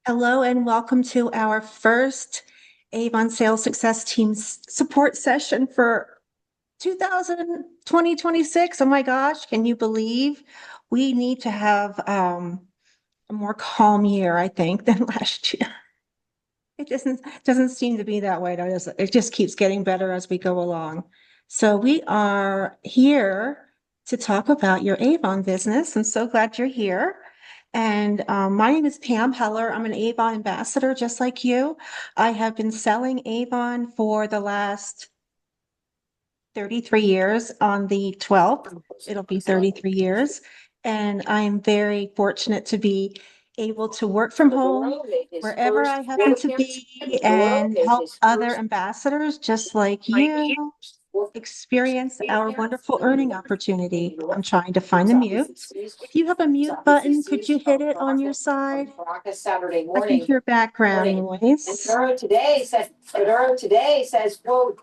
Hello and welcome to our first Avon Sales Success Team support session for 2026. Oh my gosh, can you believe we need to have a more calm year, I think, than last year. It doesn't seem to be that way, does it? It just keeps getting better as we go along. So we are here to talk about your Avon business. I'm so glad you're here. And my name is Pam Heller. I'm an Avon ambassador, just like you. I have been selling Avon for the last 33 years. On the 12th, it'll be 33 years. And I'm very fortunate to be able to work from home wherever I happen to be and help other ambassadors just like you experience our wonderful earning opportunity. I'm trying to find the mute. If you have a mute button, could you hit it on your side? I can hear background noise. Today says, quote,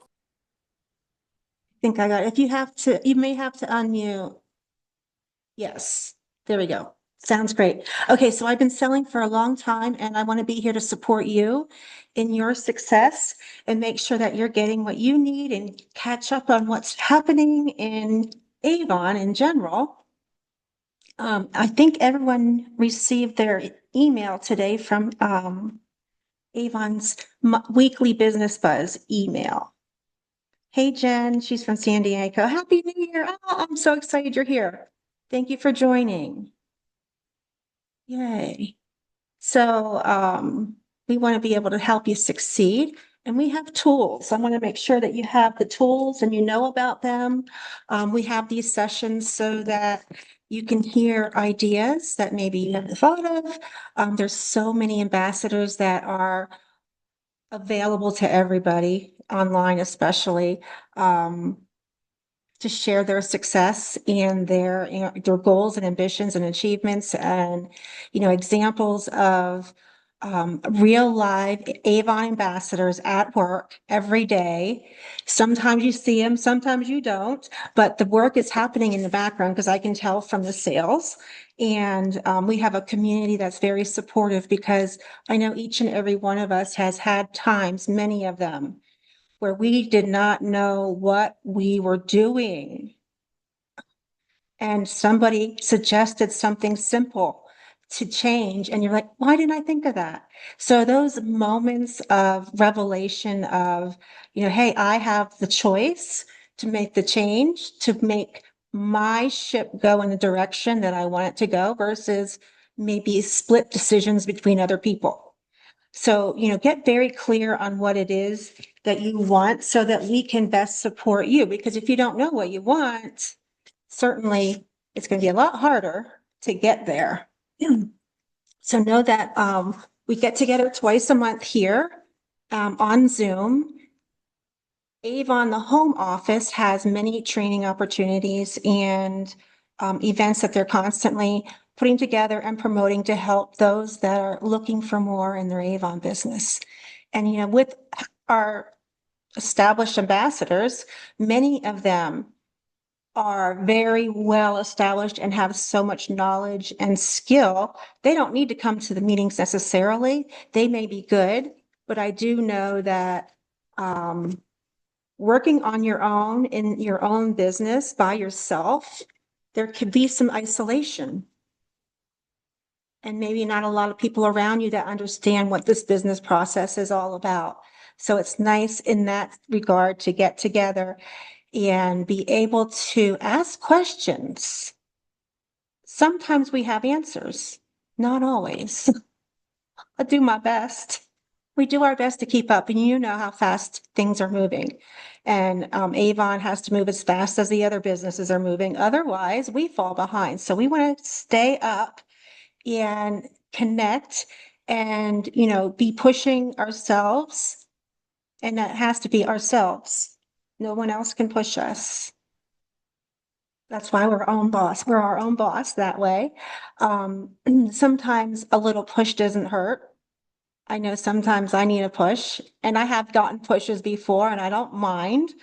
Think I got it. If you have to, you may have to unmute. Yes, there we go. Sounds great. Okay, so I've been selling for a long time and I want to be here to support you in your success and make sure that you're getting what you need and catch up on what's happening in Avon in general. I think everyone received their email today from Avon's weekly business buzz email. Hey, Jen, she's from San Diego. Happy New Year. Oh, I'm so excited you're here. Thank you for joining. Yay. So we want to be able to help you succeed. And we have tools. I want to make sure that you have the tools and you know about them. We have these sessions so that you can hear ideas that maybe you haven't thought of. There's so many ambassadors that are available to everybody online, especially. To share their success and their goals and ambitions and achievements and, examples of real live Avon ambassadors at work every day. Sometimes you see them, sometimes you don't, but the work is happening in the background because I can tell from the sales. And we have a community that's very supportive because I know each and every one of us has had times, many of them, where we did not know what we were doing. And somebody suggested something simple to change, and you're like, why didn't I think of that? So those moments of revelation of, hey, I have the choice to make the change, to make my ship go in the direction that I want it to go versus maybe split decisions between other people. So, get very clear on what it is that you want so that we can best support you. Because if you don't know what you want, certainly it's going to be a lot harder to get there. So know that we get together twice a month here on Zoom. Avon, the home office, has many training opportunities and events that they're constantly putting together and promoting to help those that are looking for more in their Avon business. And, with our established ambassadors, many of them are very well established and have so much knowledge and skill. They don't need to come to the meetings necessarily. They may be good, but I do know that working on your own in your own business by yourself, there could be some isolation. And maybe not a lot of people around you that understand what this business process is all about. So it's nice in that regard to get together and be able to ask questions. Sometimes we have answers, not always. I do my best. We do our best to keep up, and you know how fast things are moving. And Avon has to move as fast as the other businesses are moving. Otherwise, we fall behind. So we want to stay up and connect and, be pushing ourselves. And that has to be ourselves. No one else can push us. That's why we're our own boss. We're our own boss that way. Sometimes a little push doesn't hurt. I know sometimes I need a push, and I have gotten pushes before and I don't mind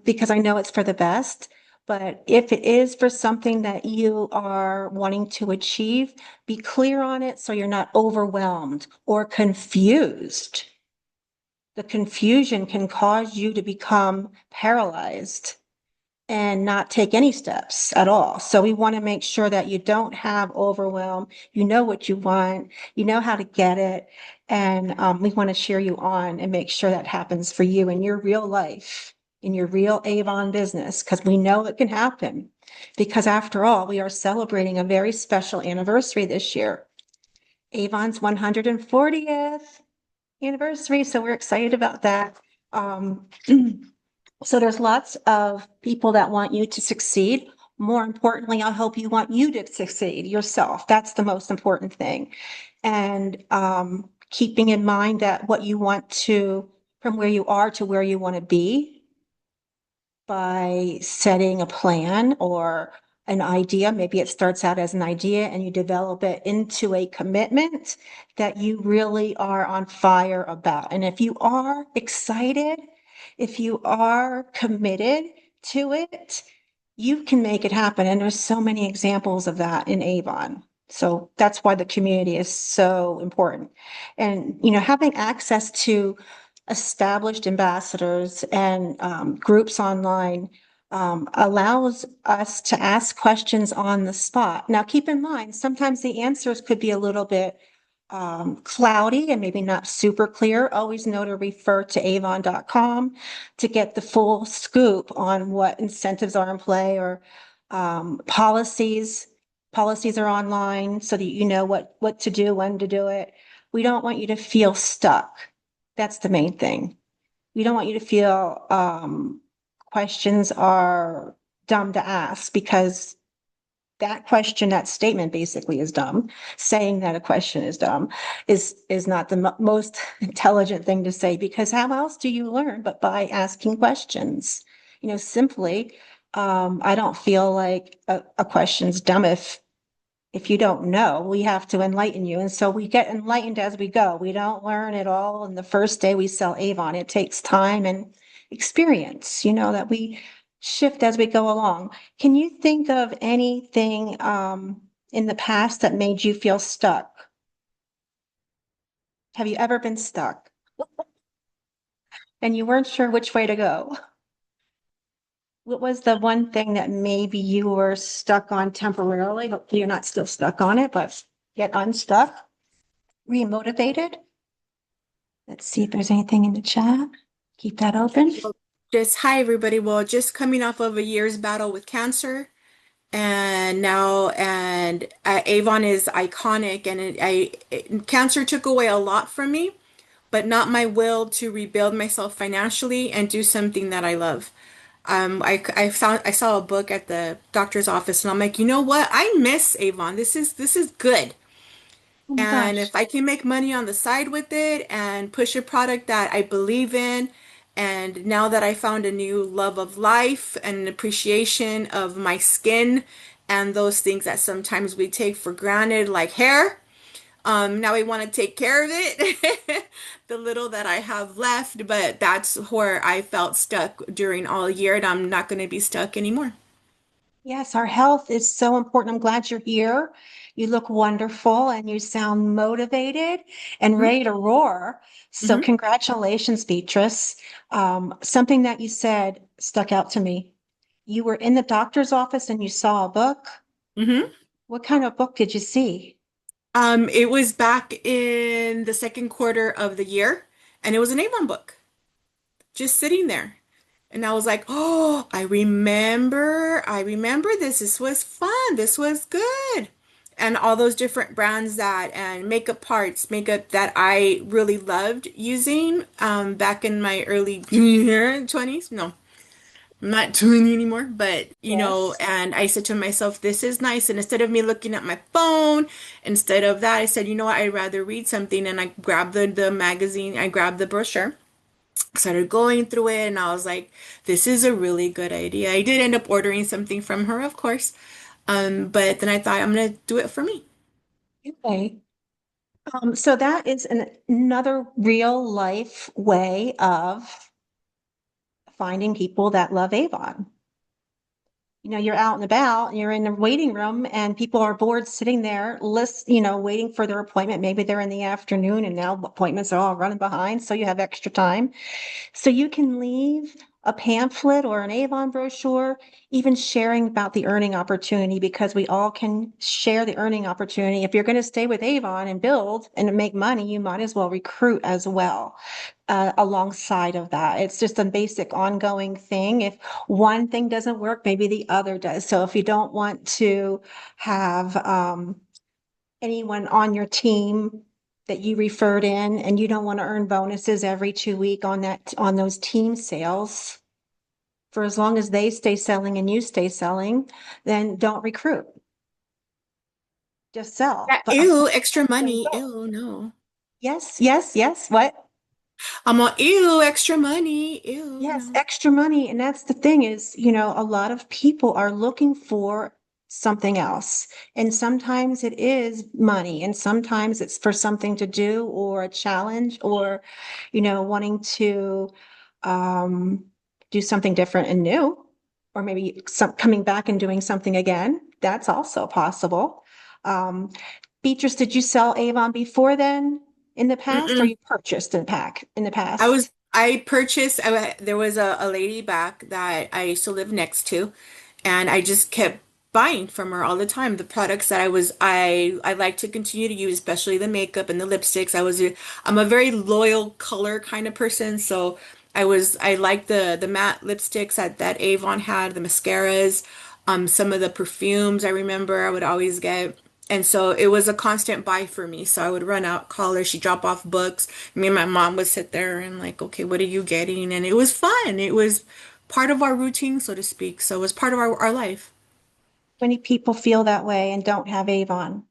because I know it's for the best. But if it is for something that you are wanting to achieve, be clear on it so you're not overwhelmed or confused. The confusion can cause you to become paralyzed and not take any steps at all. So we want to make sure that you don't have overwhelm. You know what you want, you know how to get it. And we want to cheer you on and make sure that happens for you in your real life, in your real Avon business, because we know it can happen. Because after all, we are celebrating a very special anniversary this year, Avon's 140th anniversary. So we're excited about that. Um, So there's lots of people that want you to succeed. More importantly, I hope you want you to succeed yourself. That's the most important thing. And keeping in mind that what you want to, from where you are to where you want to be, by setting a plan or an idea. Maybe it starts out as an idea and you develop it into a commitment that you really are on fire about. And if you are excited, if you are committed to it, you can make it happen. And there's so many examples of that in Avon. So that's why the community is so important. And, having access to established ambassadors and groups online allows us to ask questions on the spot. Now, keep in mind, sometimes the answers could be a little bit cloudy and maybe not super clear. Always know to refer to avon.com to get the full scoop on what incentives are in play or policies. Policies are online so that you know what to do, when to do it. We don't want you to feel stuck. That's the main thing. We don't want you to feel questions are dumb to ask because that question, that statement basically is dumb. Saying that a question is dumb is not the most intelligent thing to say because how else do you learn but by asking questions? Simply, I don't feel like a question's dumb if you don't know, we have to enlighten you. And so we get enlightened as we go. We don't learn it all in the first day we sell Avon. It takes time and experience, that we shift as we go along. Can you think of anything in the past that made you feel stuck? Have you ever been stuck and you weren't sure which way to go? What was the one thing that maybe you were stuck on temporarily? Hopefully you're not still stuck on it, but get unstuck, remotivated. Let's see if there's anything in the chat. Keep that open. Well, just hi everybody. Well, just coming off of a year's battle with cancer, and now Avon is iconic, and cancer took away a lot from me, but not my will to rebuild myself financially and do something that I love. I saw a book at the doctor's office, and I'm like, you know what? I miss Avon. This is good. Oh my And gosh. if I can make money on the side with it and push a product that I believe in, and now that I found a new love of life and an appreciation of my skin and those things that sometimes we take for granted, like hair, now we want to take care of it, the little that I have left. But that's where I felt stuck during all year, and I'm not going to be stuck anymore. Yes, our health is so important. I'm glad you're here. You look wonderful and you sound motivated and Hmm. ready to roar. So Hmm. congratulations, Beatrice. Something that you said stuck out to me. You were in the doctor's office and you saw a book. Hmm. What kind of book did you see? It was back in the second quarter of the year, and it was an Avon book just sitting there. And I was like, oh, I remember this. This was fun. This was good. And all those different brands and makeup parts, makeup that I really loved using back in my early 20s. No, I'm not 20 anymore, but Yes. and I said to myself, this is nice. And instead of me looking at my phone, instead of that, I said, you know what, I'd rather read something. And I grabbed the magazine, I grabbed the brochure, started going through it, and I was like, this is a really good idea. I did end up ordering something from her, of course. But then I thought I'm gonna do it for me. Okay. So that is another real life way of finding people that love Avon. you're out and about and you're in the waiting room and people are bored sitting there waiting for their appointment. Maybe they're in the afternoon and now appointments are all running behind, so you have extra time. So you can leave a pamphlet or an Avon brochure, even sharing about the earning opportunity, because we all can share the earning opportunity. If you're going to stay with Avon and build and make money, you might as well recruit as well. Alongside of that, it's just a basic ongoing thing. If one thing doesn't work, maybe the other does. So if you don't want to have anyone on your team that you referred in and you don't want to earn bonuses every 2 week on those team sales, for as long as they stay selling and you stay selling, then don't recruit, just sell. Yeah, But ew, extra there you money. go. Ew, no. Yes, yes, yes. What? I'm on, ew, extra money. Ew, Yes, no. extra money. And that's the thing is, a lot of people are looking for something else. And sometimes it is money, and sometimes it's for something to do or a challenge or, wanting to um, do something different and new, or maybe coming back and doing something again. That's also possible. Um, Beatrice, did you sell Avon before then in the past, or Mm-mm. you purchased in the past? I purchased, there was a lady back that I used to live next to, and I just kept buying from her all the time. The products that I like to continue to use, especially the makeup and the lipsticks. I'm a very loyal color kind of person, so I like the matte lipsticks that Avon had, the mascaras, some of the perfumes I remember I would always get. And so it was a constant buy for me. So I would run out, call her, she'd drop off books. Me and my mom would sit there and like, okay, what are you getting? And it was fun. It was part of our routine, so to speak. So it was part of our life. Many people feel that way and don't have Avon.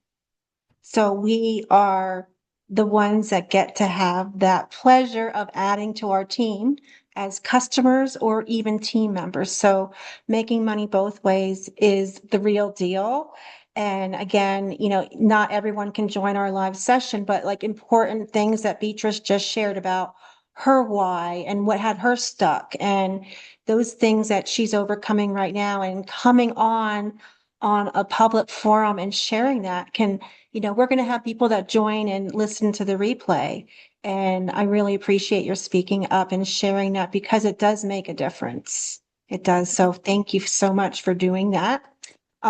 So we are the ones that get to have that pleasure of adding to our team as customers or even team members. So making money both ways is the real deal. And again, not everyone can join our live session, but like important things that Beatrice just shared about her why and what had her stuck and those things that she's overcoming right now and coming on a public forum and sharing that can, we're going to have people that join and listen to the replay. And I really appreciate your speaking up and sharing that because it does make a difference. It does. So thank you so much for doing that.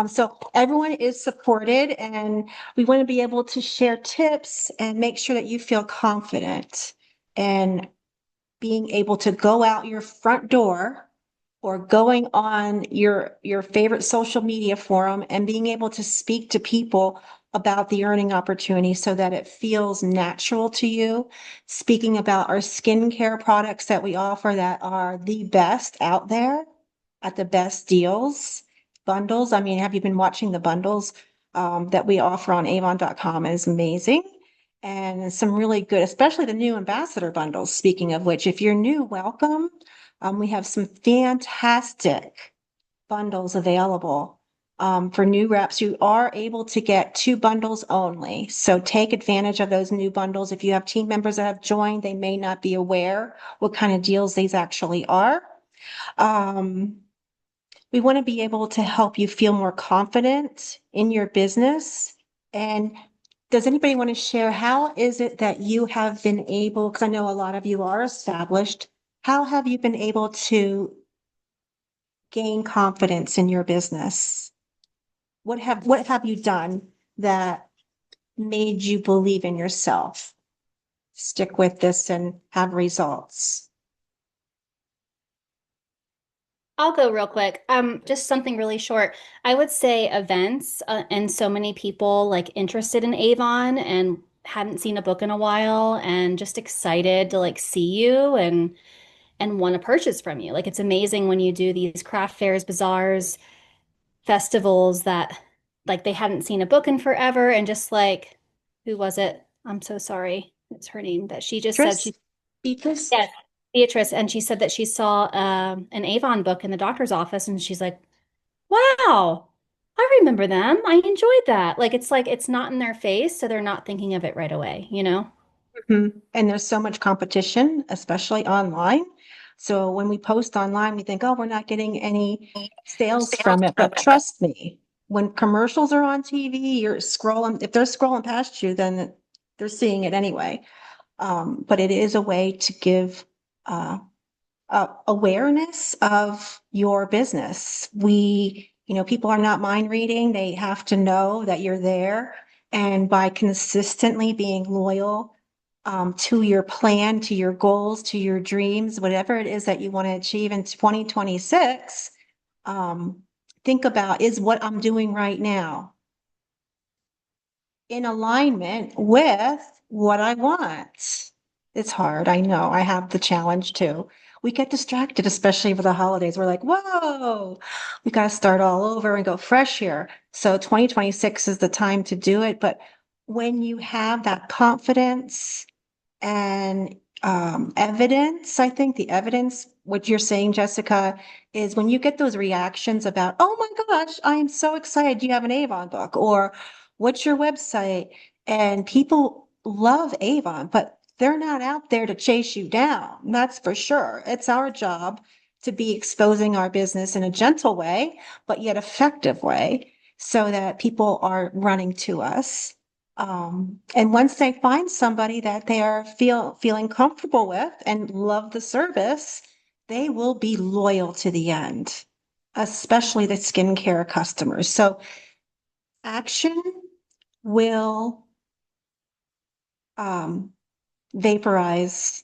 So everyone is supported and we want to be able to share tips and make sure that you feel confident and being able to go out your front door or going on your favorite social media forum and being able to speak to people about the earning opportunity so that it feels natural to you. Speaking about our skincare products that we offer that are the best out there at the best deals. Bundles. I mean, have you been watching the bundles that we offer on avon.com? Is amazing. And some really good, especially the new ambassador bundles. Speaking of which, if you're new, welcome. We have some fantastic bundles available. For new reps, you are able to get 2 bundles only. So take advantage of those new bundles. If you have team members that have joined, they may not be aware what kind of deals these actually are. Um, we want to be able to help you feel more confident in your business. And does anybody want to share how is it that you have been able, because I know a lot of you are established, how have you been able to gain confidence in your business? What have you done that made you believe in yourself? Stick with this and have results. I'll go real quick. Just something really short. I would say events, and so many people like interested in Avon and hadn't seen a book in a while and just excited to like see you and want to purchase from you. Like it's amazing when you do these craft fairs, bazaars, festivals that like they hadn't seen a book in forever and just like who was it? I'm so sorry. It's her name that she just said Beatrice? she Beatrice? Yes, Beatrice, and she said that she saw an Avon book in the doctor's office, and she's like, "Wow, I remember them. I enjoyed that." Like it's not in their face, so they're not thinking of it right away, you know? Mhm. And there's so much competition, especially online. So when we post online, we think, oh, we're not getting any sales from it. But trust me, when commercials are on TV, you're scrolling, if they're scrolling past you, then they're seeing it anyway. But it is a way to give awareness of your business. People are not mind reading. They have to know that you're there. And by consistently being loyal to your plan, to your goals, to your dreams, whatever it is that you want to achieve in 2026, think about, is what I'm doing right now in alignment with what I want? It's hard. I know. I have the challenge too. We get distracted, especially for the holidays. We're like, whoa, we got to start all over and go fresh here. So 2026 is the time to do it. But when you have that confidence and evidence, I think the evidence, what you're saying, Jessica, is when you get those reactions about, oh my gosh, I am so excited. Do you have an Avon book? Or what's your website? And people love Avon, but they're not out there to chase you down. That's for sure. It's our job to be exposing our business in a gentle way, but yet effective way, so that people are running to us. And once they find somebody that they are feeling comfortable with and love the service, they will be loyal to the end, especially the skincare customers. So action will vaporize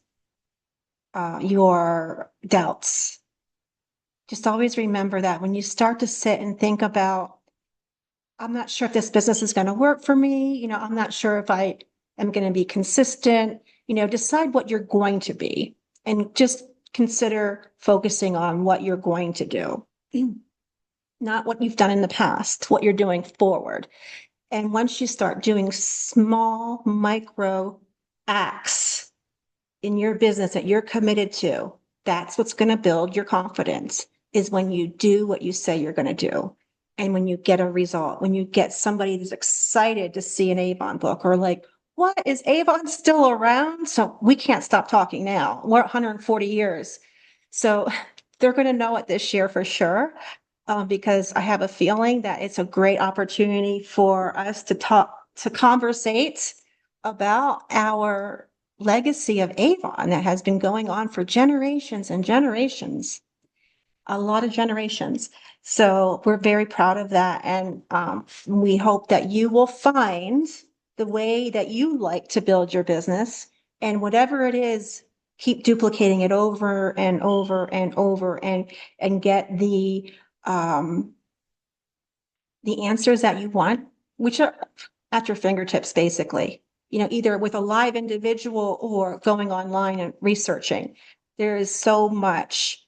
your doubts. Just always remember that when you start to sit and think about, I'm not sure if this business is going to work for me. I'm not sure if I am going to be consistent. Decide what you're going to be and just consider focusing on what you're going to do, not what you've done in the past, what you're doing forward. And once you start doing small micro acts in your business that you're committed to, that's what's going to build your confidence, is when you do what you say you're going to do. And when you get a result, when you get somebody that's excited to see an Avon book, or like, what, is Avon still around? So we can't stop talking now. We're 140 years. So they're going to know it this year for sure, because I have a feeling that it's a great opportunity for us to conversate about our legacy of Avon that has been going on for generations and generations, a lot of generations. So we're very proud of that. And we hope that you will find the way that you like to build your business, and whatever it is, keep duplicating it over and over and over, and get the answers that you want, which are at your fingertips, basically, either with a live individual or going online and researching. There is so much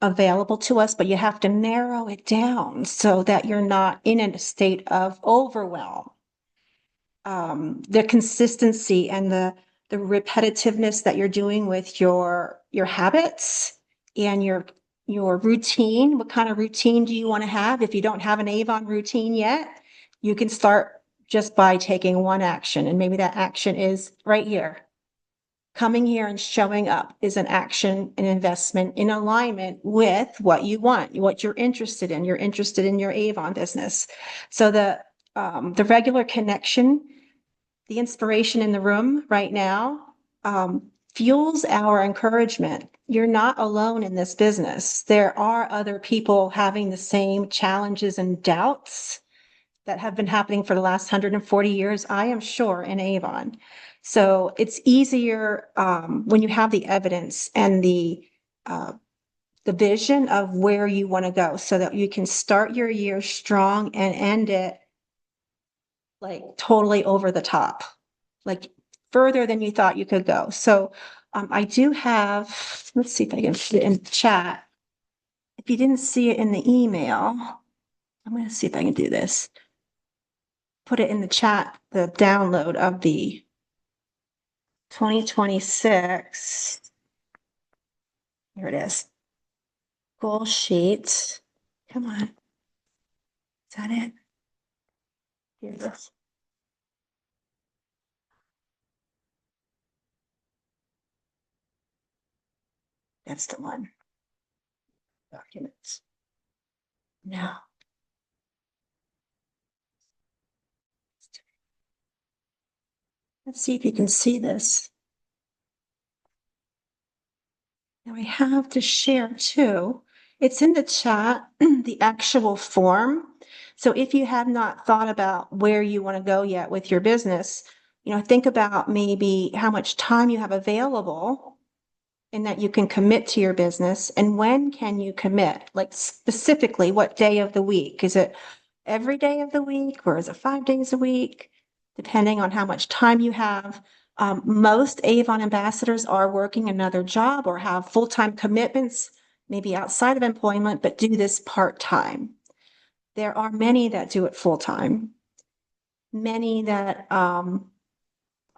available to us, but you have to narrow it down so that you're not in a state of overwhelm. The consistency and the repetitiveness that you're doing with your habits and your routine. What kind of routine do you want to have? If you don't have an Avon routine yet, you can start just by taking one action, and maybe that action is right here. Coming here and showing up is an action, an investment in alignment with what you want, what you're interested in. You're interested in your Avon business. So the regular connection, the inspiration in the room right now, fuels our encouragement. You're not alone in this business. There are other people having the same challenges and doubts that have been happening for the last 140 years, I am sure, in Avon. So it's easier when you have the evidence and the vision of where you want to go, so that you can start your year strong and end it like totally over the top, like further than you thought you could go. So I do have, let's see if I can put it in the chat. If you didn't see it in the email, I'm going to see if I can do this. Put it in the chat, the download of the 2026. Here it is. Goal sheet. Come on. Is that it? Here it is. That's the one. Documents. No. Let's see if you can see this. Now I have to share too. It's in the chat, the actual form. So if you have not thought about where you want to go yet with your business, think about maybe how much time you have available and that you can commit to your business. And when can you commit? Like specifically, what day of the week? Is it every day of the week or is it 5 days a week? Depending on how much time you have. Most Avon ambassadors are working another job or have full-time commitments, maybe outside of employment, but do this part-time. There are many that do it full-time. Many that,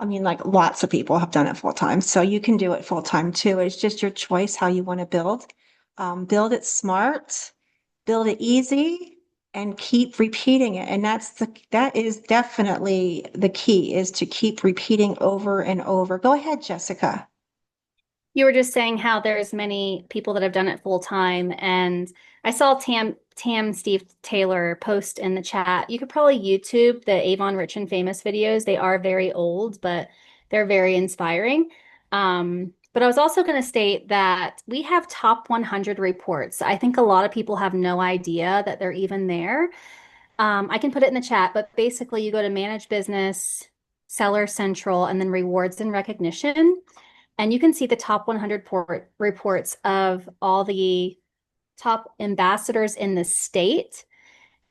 like lots of people have done it full-time. So you can do it full-time too. It's just your choice how you want to build. Build it smart, build it easy, and keep repeating it. And that is definitely the key, is to keep repeating over and over. Go ahead, Jessica. You were just saying how there's many people that have done it full time, and I saw Tam Steve Taylor post in the chat. You could probably YouTube the Avon Rich and Famous videos. They are very old, but they're very inspiring. But I was also going to state that we have top 100 reports. I think a lot of people have no idea that they're even there. I can put it in the chat, but basically you go to Manage Business, Seller Central, and then Rewards and Recognition. And you can see the top 100 reports of all the top ambassadors in the state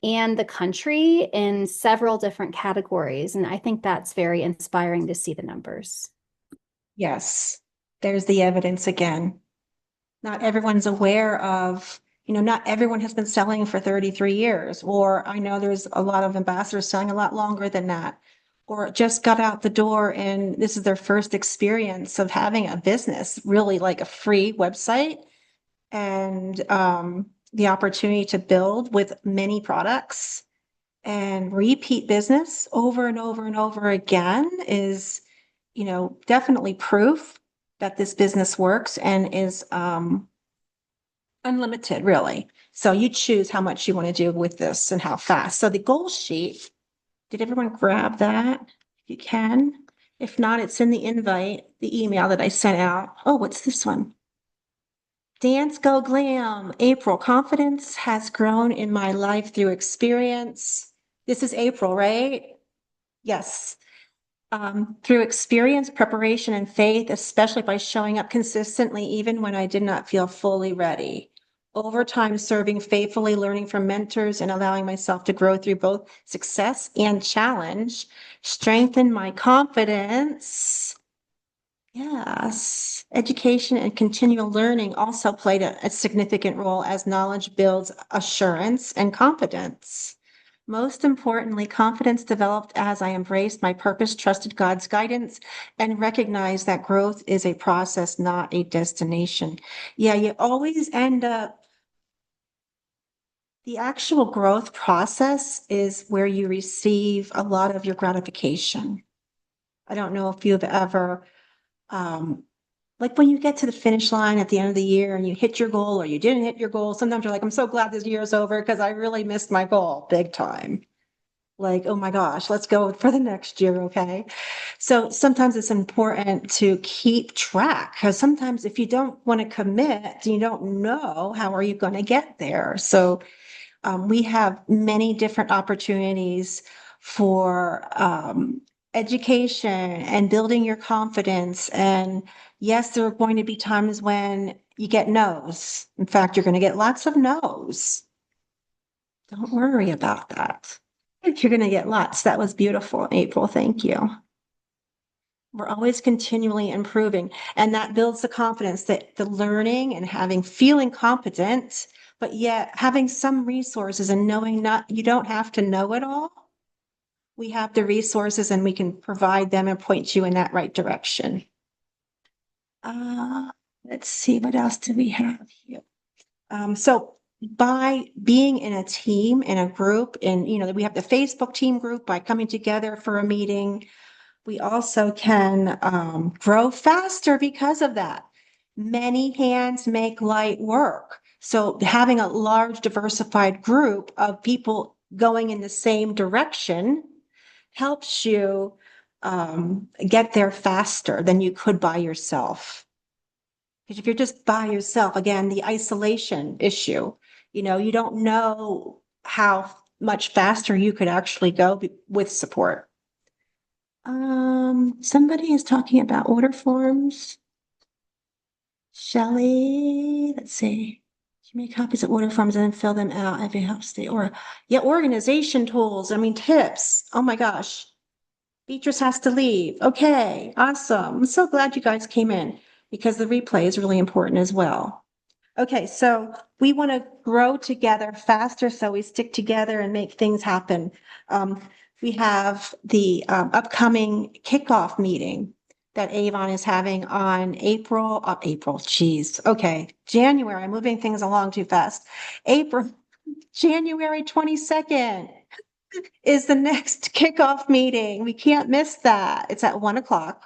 and the country in several different categories. And I think that's very inspiring to see the numbers. Yes, there's the evidence again. Not everyone's aware of, not everyone has been selling for 33 years, or I know there's a lot of ambassadors selling a lot longer than that, or just got out the door and this is their first experience of having a business, really like a free website and the opportunity to build with many products and repeat business over and over and over again is, definitely proof that this business works and is unlimited, really. So you choose how much you want to do with this and how fast. So the goal sheet, did everyone grab that? If you can. If not, it's in the invite, the email that I sent out. Oh, what's this one? Dance Go Glam, April. Confidence has grown in my life through experience. This is April, right? Yes. Through experience, preparation, and faith, especially by showing up consistently, even when I did not feel fully ready. Over time, serving faithfully, learning from mentors, and allowing myself to grow through both success and challenge, strengthen my confidence. Yes, education and continual learning also played a significant role as knowledge builds assurance and confidence. Most importantly, confidence developed as I embraced my purpose, trusted God's guidance, and recognized that growth is a process, not a destination. Yeah, you always end up, the actual growth process is where you receive a lot of your gratification. I don't know if you've ever, um, like when you get to the finish line at the end of the year and you hit your goal or you didn't hit your goal, sometimes you're like, I'm so glad this year is over because I really missed my goal big time. Like, oh my gosh, let's go for the next year. Okay. So sometimes it's important to keep track because sometimes if you don't want to commit, you don't know how are you going to get there. So we have many different opportunities for education and building your confidence. And yes, there are going to be times when you get no's. In fact, you're going to get lots of no's. Don't worry about that. You're going to get lots. That was beautiful, April. Thank you. We're always continually improving, and that builds the confidence that the learning and feeling competent, but yet having some resources and knowing not, you don't have to know it all. We have the resources and we can provide them and point you in that right direction. Let's see, what else do we have here? So by being in a team, in a group, and we have the Facebook team group, by coming together for a meeting, we also can grow faster because of that. many hands make light work. So having a large diversified group of people going in the same direction helps you get there faster than you could by yourself. Because if you're just by yourself, again, the isolation issue, you don't know how much faster you could actually go with support. Somebody is talking about order forms. Shelley, let's see. You make copies of order forms and then fill them out every helps the or yeah, organization tools. I mean, tips. Oh my gosh. Beatrice has to leave. Okay, awesome. I'm so glad you guys came in because the replay is really important as well. Okay, so we want to grow together faster so we stick together and make things happen. We have the upcoming kickoff meeting that Avon is having on January. I'm moving things along too fast. January 22nd is the next kickoff meeting. We can't miss that. It's at 1:00.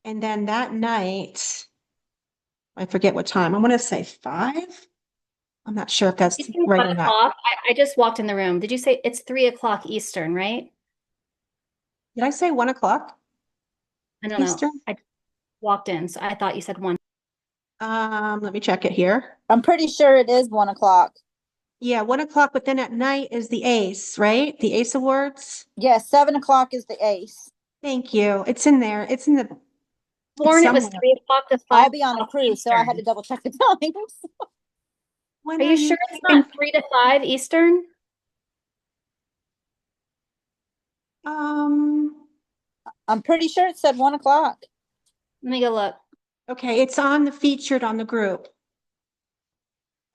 And then that night, I forget what time. I'm going to say 5. I'm not sure if that's You say right or 1 not. o'clock? I just walked in the room. Did you say it's 3 o'clock Eastern, right? Did I say 1:00 I don't know. Eastern? I walked in, so I thought you said 1. Let me check it here. I'm pretty sure it is 1:00. Yeah, 1:00, but then at night is the ACE, right? The ACE Awards. Yes, 7:00 is the ACE. Thank you. It's in there. It's Sworn it was somewhere. 3 o'clock to 5 I'll be on a o'clock cruise, so I had to Eastern. double check the times. When Are are you you sure it's leaving? not 3 to 5 Eastern? I'm pretty sure it said 1:00. Let me go look. Okay, it's on the featured on the group.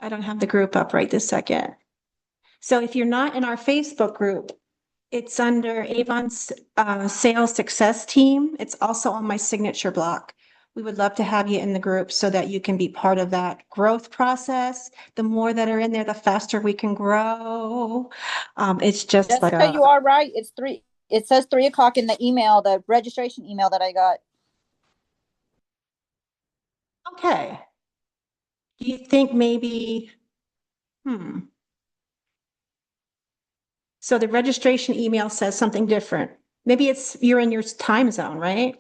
I don't have the group up right this second. So if you're not in our Facebook group, it's under Avon's sales success team. It's also on my signature block. We would love to have you in the group so that you can be part of that growth process. The more that are in there, the faster we can grow. It's just like Jessica, you are right. It's 3. It says 3:00 in the email, the registration email that I got. okay. Do you think maybe, so the registration email says something different. Maybe you're in your time zone, right?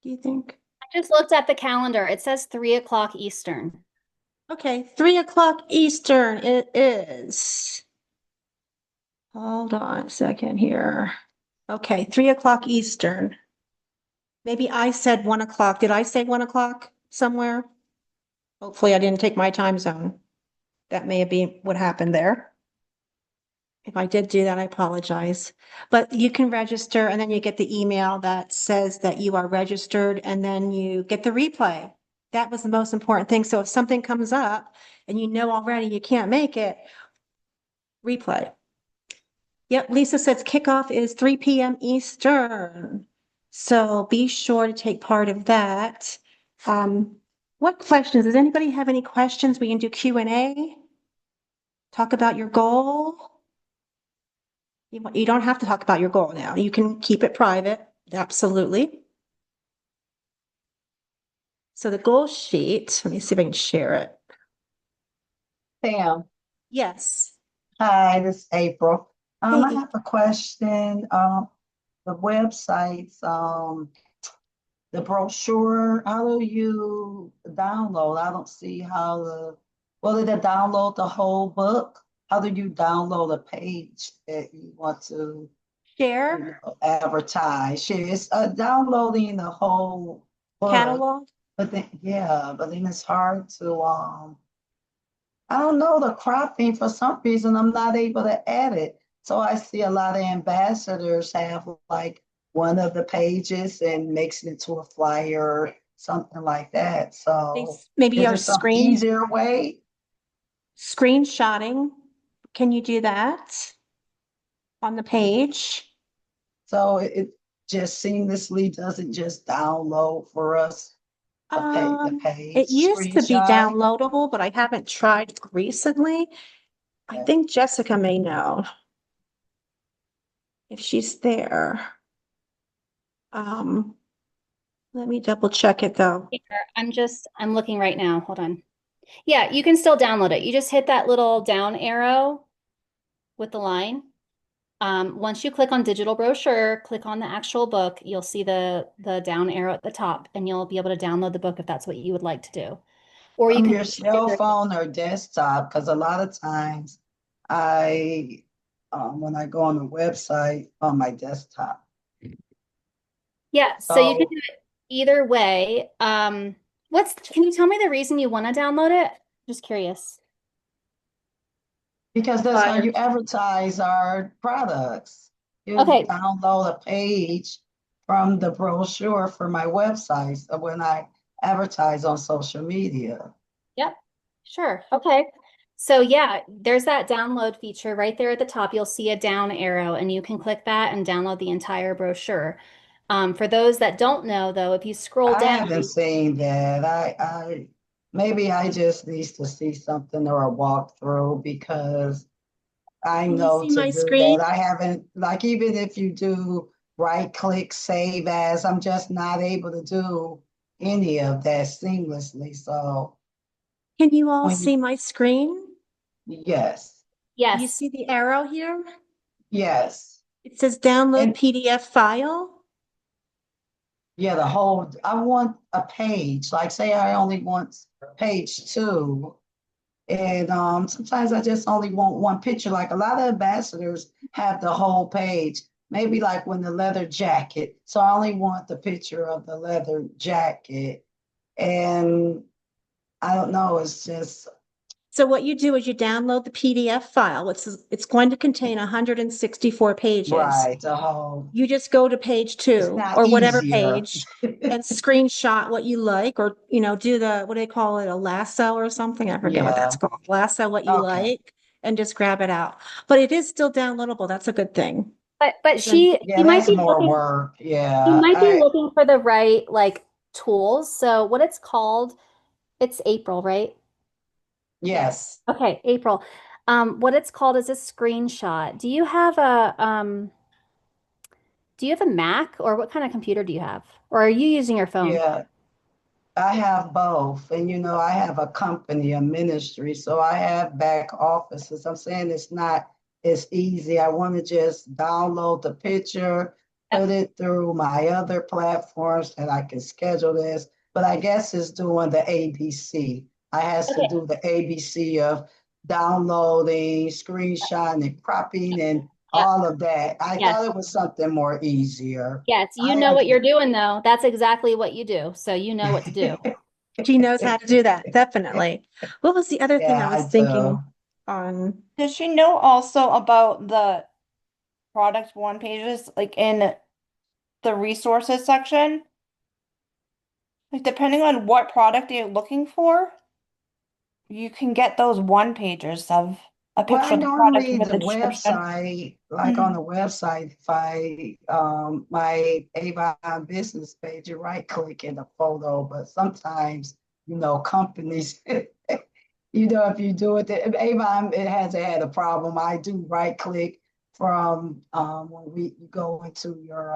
Do you think? I just looked at the calendar. It says 3 o'clock Eastern. Okay, 3:00 Eastern it is. Hold on a second here. Okay, 3:00 Eastern. Maybe I said 1:00. Did I say 1:00 somewhere? Hopefully I didn't take my time zone. That may have been what happened there. If I did do that, I apologize. But you can register and then you get the email that says that you are registered and then you get the replay. That was the most important thing. So if something comes up and you know already you can't make it, replay. Yep, Lisa says kickoff is 3 p.m. Eastern. So be sure to take part of that. What questions? Does anybody have any questions? We can do Q&A. Talk about your goal. You don't have to talk about your goal now. You can keep it private. Absolutely. So the goal sheet, let me see if I can share it. Pam, Yes. hi, this is April. I Hey. have a question. The websites, the brochure, how do you download? I don't see whether to download the whole book. How do you download a page that you want to Share advertise? It's downloading the whole book, catalog. but then it's hard to I don't know the cropping for some reason I'm not able to add it. So I see a lot of ambassadors have like one of the pages and makes it into a flyer, something like that. So Maybe is your there some screen easier way? screenshotting. Can you do that on the page? So it just seamlessly doesn't just download for us the It page used to be screenshot. downloadable, but I haven't tried recently. I think Jessica may know if she's there. Um, Let me double check it though. Here, I'm looking right now. Hold on. Yeah, you can still download it. You just hit that little down arrow with the line. Once you click on digital brochure, click on the actual book, you'll see the down arrow at the top, and you'll be able to download the book if that's what you would like to do. Or you From can your cell phone or desktop, because a lot of times I, when I go on the website on my desktop. yeah, so you can So do it either way. Can you tell me the reason you want to download it? Just curious. because that's how you advertise our products. You Okay, download a page from the brochure for my website when I advertise on social media. yep, sure. Okay. So yeah, there's that download feature right there at the top. You'll see a down arrow and you can click that and download the entire brochure. For those that don't know though, if you scroll I down, haven't seen that. I maybe I just need to see something or a walkthrough because I Can you know see to my do that. screen? I haven't, like, even if you do right click, save as, I'm just not able to do any of that seamlessly. So Can you all when you, see my screen? yes, You yes, see the arrow here? yes. It says download And PDF file. yeah, I want a page, like say I only want page 2. And sometimes I just only want one picture. Like a lot of ambassadors have the whole page, maybe like when the leather jacket. So I only want the picture of the leather jacket. And I don't know, it's just So what you do is you download the PDF file. It's going to contain 164 pages. right, the whole, You just go to page it's 2 not or whatever easier. page and screenshot what you like, or, do what do they call it? A lasso or something? I forget what that's Yeah, called. Lasso what you okay. like and just grab it out. But it is still downloadable. That's a good thing. but Then Yeah, that's more work. she Yeah, might be looking for the right like tools. So what it's called, it's April, right? yes. Okay, April. What it's called is a screenshot. Do you have a Mac or what kind of computer do you have? Or are you using your phone? Yeah, I have both. And I have a company, a ministry, so I have back offices. I'm saying it's not as easy. I want to just download the picture, Yep. put it through my other platforms, and I can schedule this. But I guess it's doing the ABC. I has to Okay. do the ABC of downloading, screenshotting, and cropping, and Yep. all of that. I Yes. thought it was something more easier. Yes. You I know have what you're doing though. That's exactly what you do. So you know what to do. she knows how to do that, definitely. What was the other thing I Yeah, I was do. thinking on? Does she know also about the product one pages, like in the resources section? Like depending on what product you're looking for, you can get those one pagers of a Well, picture I of the product normally with the the description. website, like on Mhm. the website, if I my Avon business page, you right click in the photo, but sometimes, companies, if you do it, Avon, it hasn't had a problem. I do right click from when you go into your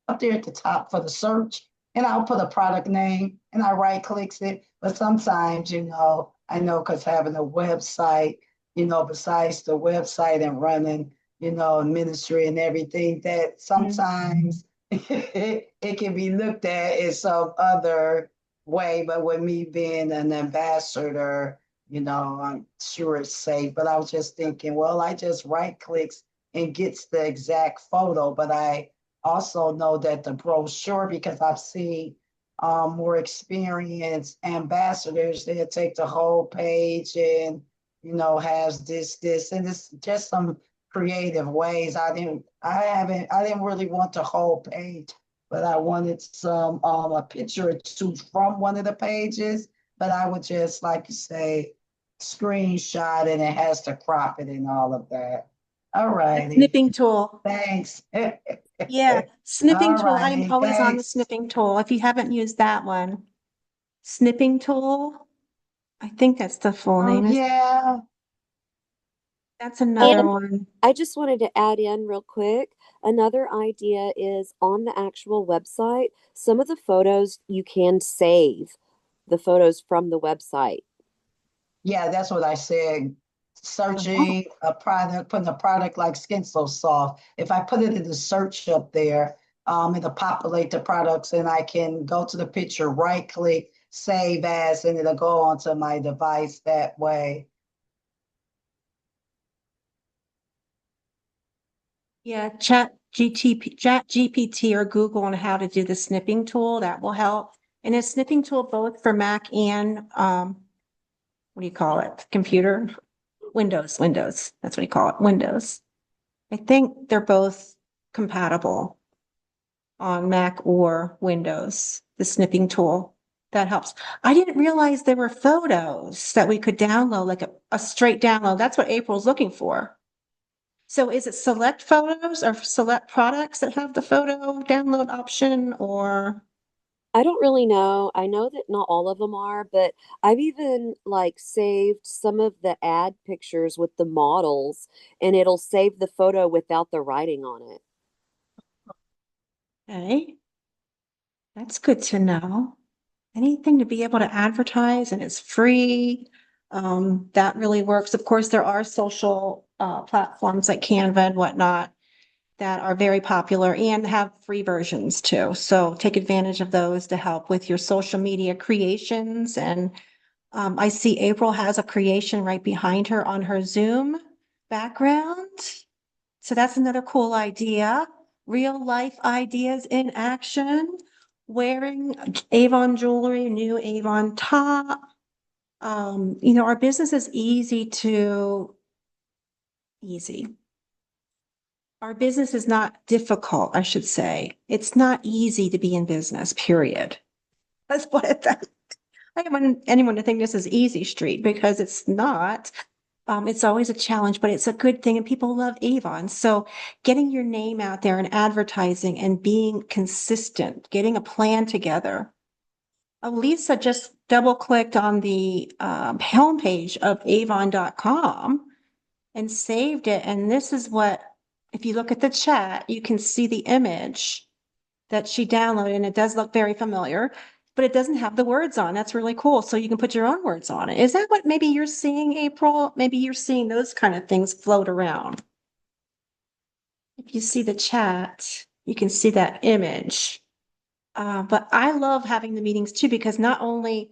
up there at the top for the search, and I'll put a product name and I right clicks it. But sometimes, I know because having a website, besides the website and running, ministry and everything, that sometimes it can be looked at in some other way. But with me being an ambassador, I'm sure it's safe. But I was just thinking, well, I just right clicks and gets the exact photo. But I also know that the brochure, because I've seen more experienced ambassadors, they'll take the whole page and has this, and it's just some creative ways. I didn't really want the whole page, but I wanted some a picture or two from one of the pages. But I would just, like you say, screenshot it and it has to crop it and all of that. All A righty. snipping tool. Thanks. Yeah, snipping All tool. I am righty. always on the Thanks. snipping tool. If you haven't used that one, snipping tool. I think that's the full Oh, name. yeah. That's another And one. I just wanted to add in real quick. Another idea is on the actual website, some of the photos you can save the photos from the website. Yeah, that's what I said. Oh, Searching a product, putting a product like Skin So Soft. If I put it in the search up there, it'll populate the products and I can go to the picture, right click, save as, and it'll go onto my device that way. yeah, Chat GPT or Google on how to do the snipping tool, that will help. And a snipping tool both for Mac and what do you call it? Computer? Windows. That's what you call it, Windows. I think they're both compatible on Mac or Windows, the snipping tool. That helps. I didn't realize there were photos that we could download, like a straight download. That's what April's looking for. So is it select photos or select products that have the photo download option or? I don't really know. I know that not all of them are, but I've even like saved some of the ad pictures with the models and it'll save the photo without the writing on it. Okay, that's good to know. Anything to be able to advertise and it's free. That really works. Of course, there are social platforms like Canva and whatnot that are very popular and have free versions too. So take advantage of those to help with your social media creations. And I see April has a creation right behind her on her Zoom background. So that's another cool idea. Real life ideas in action. Wearing Avon jewelry, new Avon top. Our business is easy. Our business is not difficult, I should say. It's not easy to be in business, period. Let's put it that. I don't want anyone to think this is easy street because it's not. It's always a challenge, but it's a good thing, and people love Avon. So getting your name out there and advertising and being consistent, getting a plan together. Oh, Lisa just double clicked on the homepage of Avon.com and saved it. And this is what, if you look at the chat, you can see the image that she downloaded, and it does look very familiar, but it doesn't have the words on. That's really cool. So you can put your own words on it. Is that what maybe you're seeing, April? Maybe you're seeing those kind of things float around. If you see the chat, you can see that image. But I love having the meetings too, because not only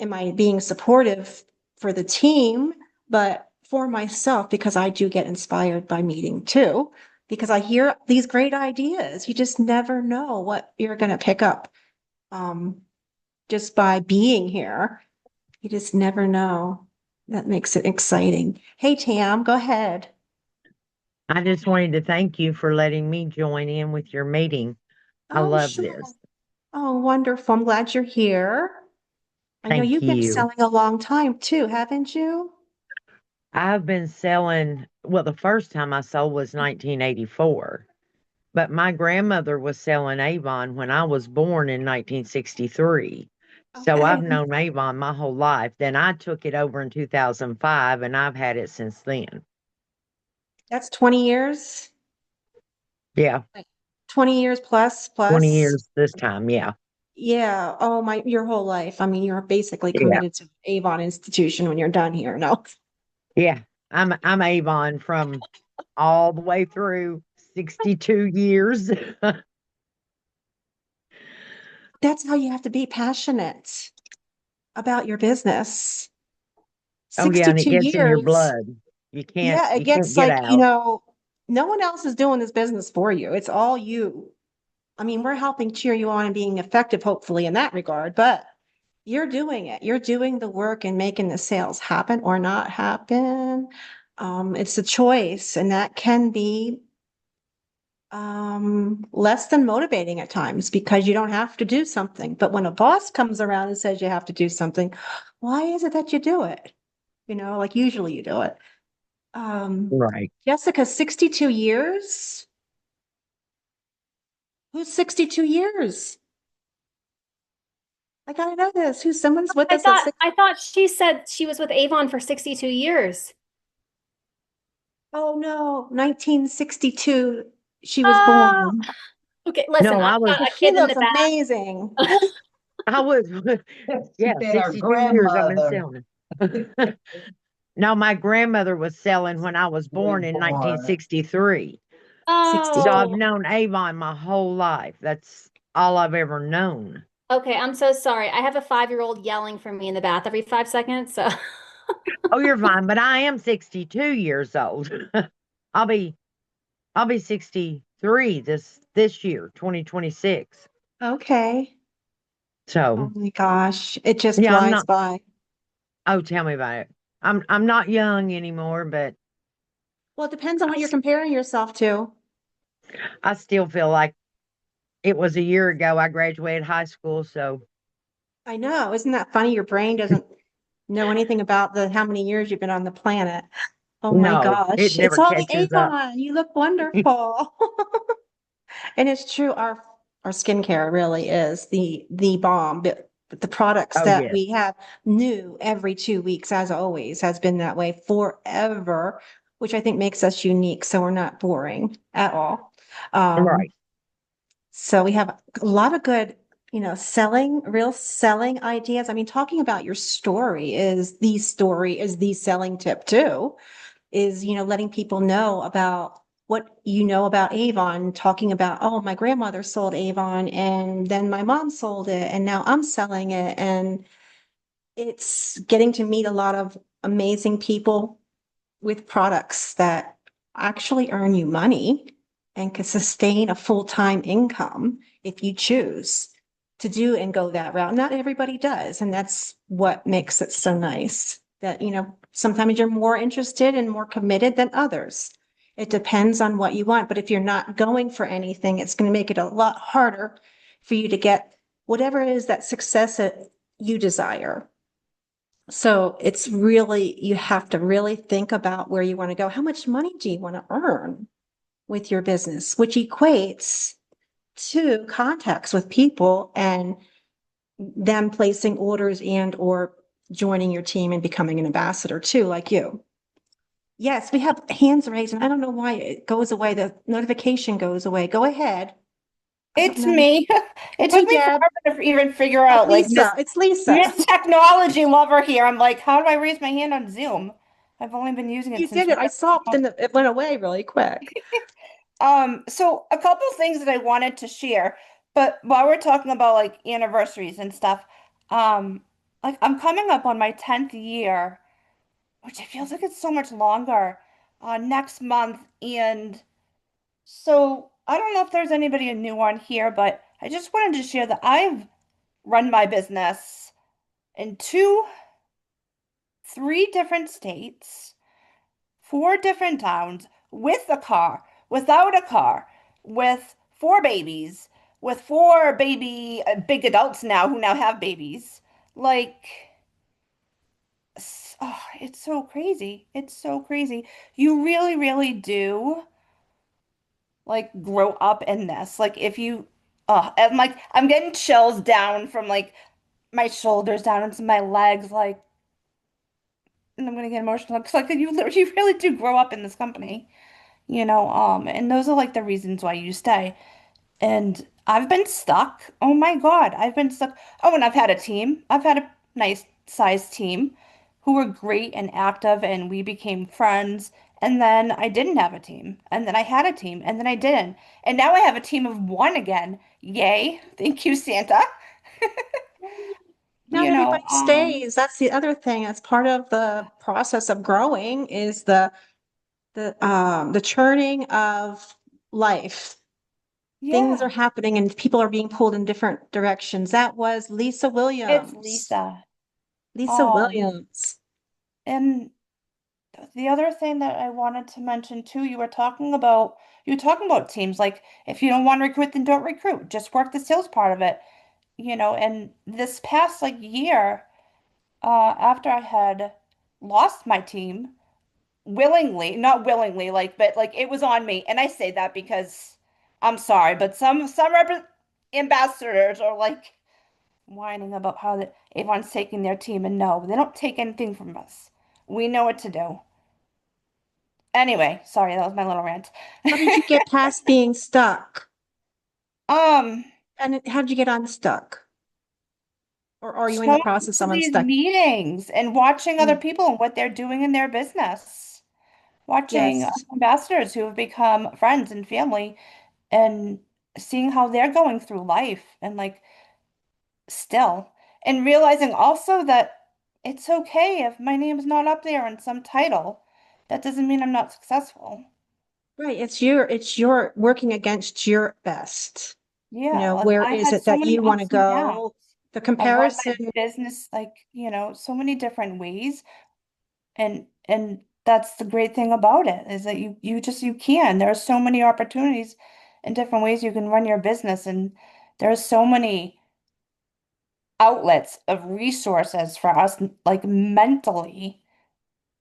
am I being supportive for the team, but for myself, because I do get inspired by meeting too, because I hear these great ideas. You just never know what you're going to pick up um, just by being here. You just never know. That makes it exciting. Hey, Tam, go ahead. I just wanted to thank you for letting me join in with your meeting. I Oh, love sure. this. Oh, wonderful. I'm glad you're here. I know Thank you've been you. selling a long time too, haven't you? I've been selling, well, the first time I sold was 1984, but my grandmother was selling Avon when I was born in 1963. So Okay, I've known Avon my whole life. Then I took it over in 2005 and I've had it since then. that's 20 years. Yeah, 20 years plus, 20 plus. years this time. Yeah. Yeah. Oh my, your whole life. I mean, you're basically Yeah. committed to Avon institution when you're done here. No, Yeah. I'm Avon from all the way through 62 years. that's how you have to be passionate about your business. Oh yeah, and it 62 gets in your years. blood. Yeah, it You can't gets get like, out. no one else is doing this business for you. It's all you. I mean, we're helping cheer you on and being effective, hopefully, in that regard, but you're doing it. You're doing the work and making the sales happen or not happen. It's a choice, and that can be less than motivating at times because you don't have to do something. But when a boss comes around and says you have to do something, why is it that you do it? Like usually you do it. Um, Right. Jessica, 62 years? Who's 62 years? I gotta know this. Who's someone's with I us at thought six? I thought she said she was with Avon for 62 years. Oh no, 1962, she was Oh, born. okay. Listen, No, I've I was, got But a she kid in looks the amazing. back. I was, She yeah, said her 62 years I've been grandmother selling. No, my grandmother was selling when I was was born in born. 1963. So I've 62. Oh, known Avon my whole life. That's all I've ever known. okay. I'm so sorry. I have a 5-year-old yelling for me in the bath every 5 seconds. So, Oh, you're fine, but I am 62 years old. I'll be I'll be 63 this year, 2026. Okay. Oh So, my gosh, it just yeah, I'm flies not by. oh, tell me about it. I'm not young anymore, but Well, it depends on I, what you're s- comparing yourself to. I still feel like it was a year ago I graduated high school, so I know. Isn't that funny? Your brain doesn't know anything about the how many years you've been on the planet. Oh my no, it gosh. It's never all the catches up. Avon. You look wonderful. And it's true, our skincare really is the bomb. But the products Oh, that yes. we have new every 2 weeks, as always, has been that way forever, which I think makes us unique. So we're not boring at all. Um, Right. so we have a lot of good, real selling ideas. I mean, talking about your story is the selling tip too, is, letting people know about what you know about Avon, talking about, oh, my grandmother sold Avon and then my mom sold it and now I'm selling it. And it's getting to meet a lot of amazing people with products that actually earn you money and can sustain a full-time income if you choose to do and go that route. Not everybody does, and that's what makes it so nice that, sometimes you're more interested and more committed than others. It depends on what you want, but if you're not going for anything, it's going to make it a lot harder for you to get whatever it is that success that you desire. So it's really, you have to really think about where you want to go. How much money do you want to earn with your business, which equates to contacts with people and them placing orders and or joining your team and becoming an ambassador too, like you. Yes, we have hands raised, and I don't know why it goes away. The notification goes away. Go ahead. I don't It's know. me. It Hey, took me Deb. forever to even figure Oh, out like Lisa. It's Lisa. this technology lover here. I'm like, how do I raise my hand on Zoom? I've only been using it You since did it. I November. saw it, but then it went away really quick. So a couple things that I wanted to share, but while we're talking about like anniversaries and stuff, um, like I'm coming up on my 10th year, which it feels like it's so much longer, next month. And so I don't know if there's anybody new on here, but I just wanted to share that I've run my business in two, three different states, four different towns, with a car, without a car, with four babies, with four baby big adults now who now have babies. Like, oh, it's so crazy. It's so crazy. You really, really do like grow up in this. Like, if you, oh, I'm getting chills down from like my shoulders down into my legs, like, and I'm gonna get emotional because like you really do grow up in this company, and those are like the reasons why you stay. And I've been stuck. Oh my God, I've been stuck. Oh, and I've had a team. I've had a nice sized team who were great and active, and we became friends. And then I didn't have a team. And then I had a team, and then I didn't. And now I have a team of one again. Yay. Thank you, Santa. Not You know, everybody stays. That's the other thing. That's part of the process of growing is the churning of life. Things are yeah, happening and people are being pulled in different directions. That was Lisa it's Williams. Lisa. Lisa Um, Williams. and the other thing that I wanted to mention too, you were talking about teams. Like, if you don't want to recruit, then don't recruit. Just work the sales part of it. And this past like year, after I had lost my team willingly, not willingly, like, but like it was on me. And I say that because I'm sorry, but some rep ambassadors are like whining about how Avon's taking their team, and no, they don't take anything from us. We know what to do. Anyway, sorry, that was my little rant. How did you get past being stuck? Um, And how did you get unstuck? Or are you in the showing process to of these unstuck? meetings and watching other Mm, people and what they're doing in their business. Watching yes. ambassadors who have become friends and family and seeing how they're going through life and like still and realizing also that it's okay if my name's not up there in some title. That doesn't mean I'm not successful. Right. It's your working against your best. Yeah, like Where I is had it so that many you want to ups and downs. go? The I've run comparison, my business like, so many different ways. And that's the great thing about it is that you can. There are so many opportunities and different ways you can run your business, and there are so many outlets of resources for us like mentally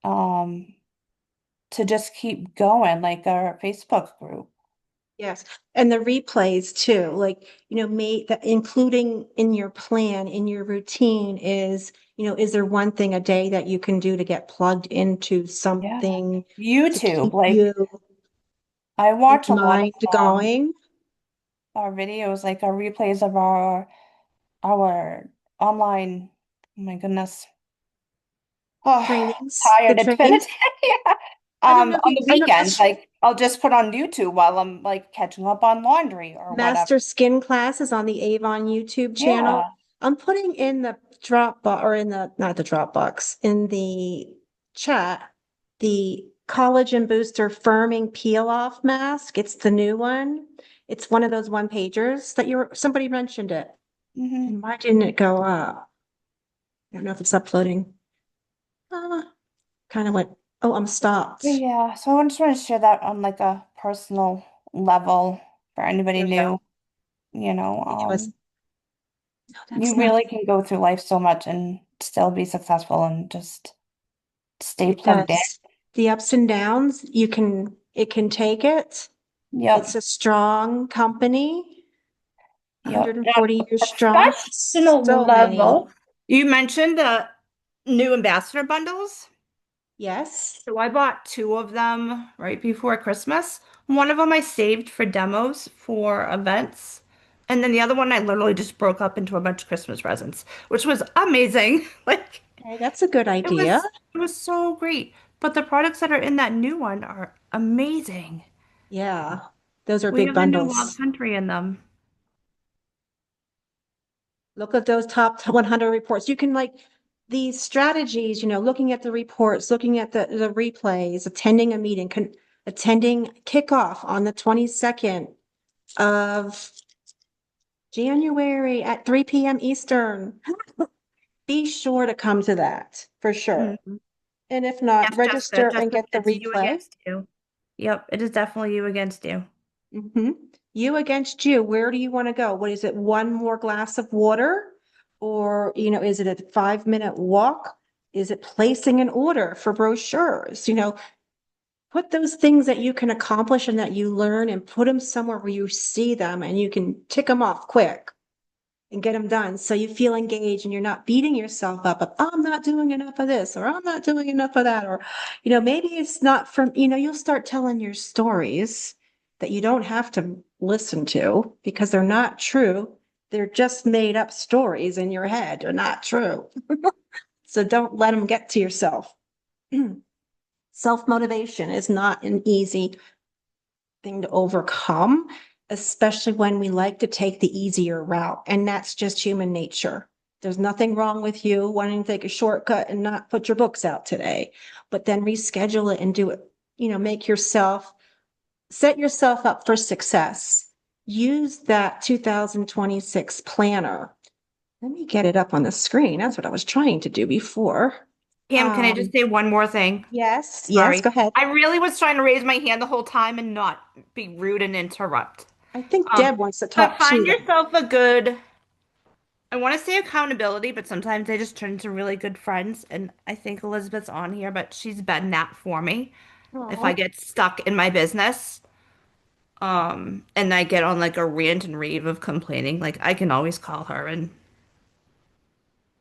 um to just keep going, like our Facebook group. yes. And the replays too, like, including in your plan, in your routine is there one thing a day that you can do to get plugged into Yeah. something to YouTube, keep like you I in watch a lot of mind going? our videos, like our replays of our online, oh my goodness. Oh, Trainings, the tired. It's been a trainings. day. Yeah. I don't know if On you, the I don't, weekends, like I'll just put on YouTube while I'm like catching up on laundry or whatever. Master Skin classes on the Avon YouTube channel. Yeah. I'm putting in the Dropbox or not the Dropbox, in the chat, the collagen booster firming peel off mask. It's the new one. It's one of those one pagers that somebody mentioned it. Hmm. And why didn't it go up? I don't know if it's uploading. Kind of went, oh, I'm stopped. Yeah. So I just want to share that on like a personal level for anybody There we go. new. You know, It was, no, that's you not, really can go through life so much and still be successful and just stay it plugged in. does. The ups and downs, it can take it. It's Yep. a strong company, Yep. 140 years strong. Professional So many. level. You mentioned new ambassador bundles. Yes. So I bought two of them right before Christmas. One of them I saved for demos for events. And then the other one I literally just broke up into a bunch of Christmas presents, which was amazing. Like Okay, that's a good idea. it was so great. But the products that are in that new one are amazing. Yeah. Those are We big have the new Wild bundles. Country in them. Look at those top 100 reports. You can these strategies, looking at the reports, looking at the replays, attending a meeting, attending kickoff on the 22nd of January at 3 p.m. Eastern. Be sure to come to that for sure. Mhm. And if not, Yes, Jessica. register and Jessica, get the it's you replay. against you. Yep, it is definitely you against you. You against you. Where do you want to go? What is it? One more glass of water? Or, is it a 5-minute walk? Is it placing an order for brochures? Put those things that you can accomplish and that you learn and put them somewhere where you see them and you can tick them off quick and get them done. So you feel engaged and you're not beating yourself up of, "Oh, I'm not doing enough of this, or I'm not doing enough of that." Or, maybe it's not from, you'll start telling your stories that you don't have to listen to because they're not true. They're just made up stories in your head. They're not true. So don't let them get to yourself. Self-motivation is not an easy thing to overcome, especially when we like to take the easier route. And that's just human nature. There's nothing wrong with you wanting to take a shortcut and not put your books out today, but then reschedule it and do it, set yourself up for success. Use that 2026 planner. Let me get it up on the screen. That's what I was trying to do before. Pam, can I just say one more thing? Yes, Sorry. go ahead. I really was trying to raise my hand the whole time and not be rude and interrupt. I think Um, Deb wants to but talk find too. yourself a good, I want to say accountability, but sometimes they just turn into really good friends. And I think Elizabeth's on here, but she's been that for me. If I Aw. get stuck in my business, and I get on like a rant and rave of complaining, like I can always call her and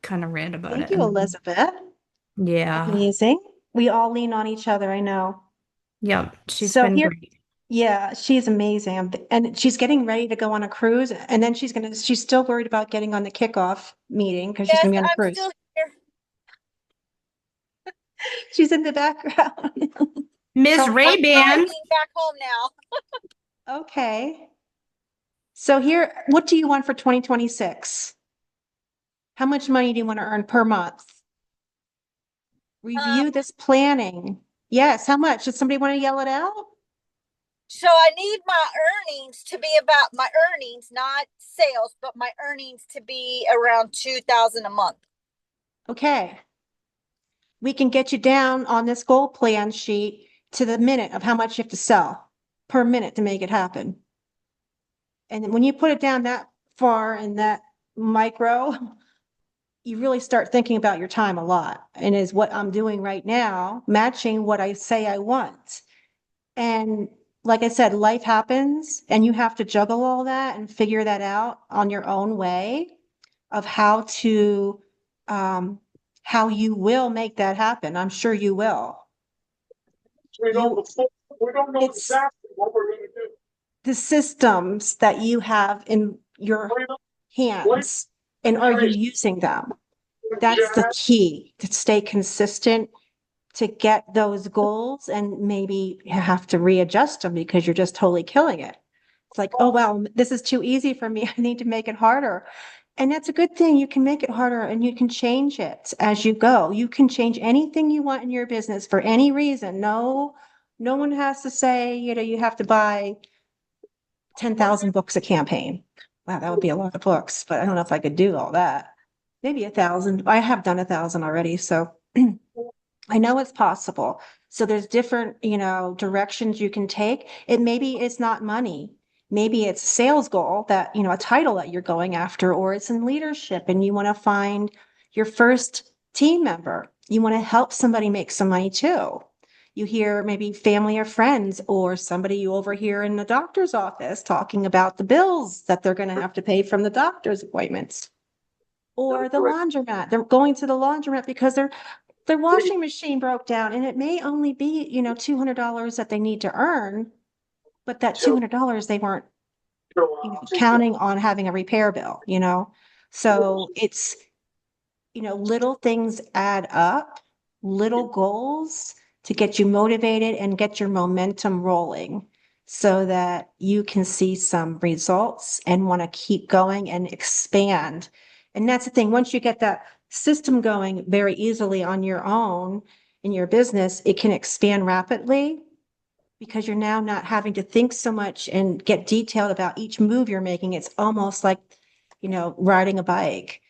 kind of rant about Thank it. you, And Elizabeth. yeah. Amazing. We all lean on each other, I know. Yep, she's So been here, great. yeah, she's amazing. And she's getting ready to go on a cruise. And then she's still worried about getting on the kickoff meeting because she's Yes, gonna be on a I'm cruise. still here. She's in the background. Ms. I'm Ray-Ban, driving back home now. Okay. So here, what do you want for 2026? How much money do you want to earn per month? Review this planning. Yes, how much? Does somebody want to yell it out? So I need my earnings to be about my earnings, not sales, but my earnings to be around 2,000 a month. Okay. We can get you down on this goal plan sheet to the minute of how much you have to sell per minute to make it happen. And when you put it down that far in that micro, you really start thinking about your time a lot. And is what I'm doing right now matching what I say I want? And like I said, life happens and you have to juggle all that and figure that out on your own way of how you will make that happen. I'm sure you will. We don't, You, we don't know it's exactly what we're gonna do. the systems that you have in your hands, and are you using them? That's the key, to stay consistent, to get those goals, and maybe you have to readjust them because you're just totally killing it. It's like, oh, wow, this is too easy for me. I need to make it harder. And that's a good thing. You can make it harder and you can change it as you go. You can change anything you want in your business for any reason. No one has to say, you have to buy 10,000 books a campaign. Wow, that would be a lot of books, but I don't know if I could do all that. Maybe 1,000. I have done 1,000 already, so I know it's possible. So there's different, directions you can take. It maybe it's not money. Maybe it's a sales goal that, a title that you're going after, or it's in leadership and you want to find your first team member. You want to help somebody make some money too. You hear maybe family or friends or somebody you overhear in the doctor's office talking about the bills that they're going to have to pay from the doctor's appointments. Or the laundromat. They're going to the laundromat because their washing machine broke down and it may only be, $200 that they need to earn, but that $200 they weren't counting on having a repair bill. So it's, little things add up, little goals to get you motivated and get your momentum rolling so that you can see some results and want to keep going and expand. And that's the thing, once you get that system going very easily on your own in your business, it can expand rapidly because you're now not having to think so much and get detailed about each move you're making. It's almost like, riding a bike.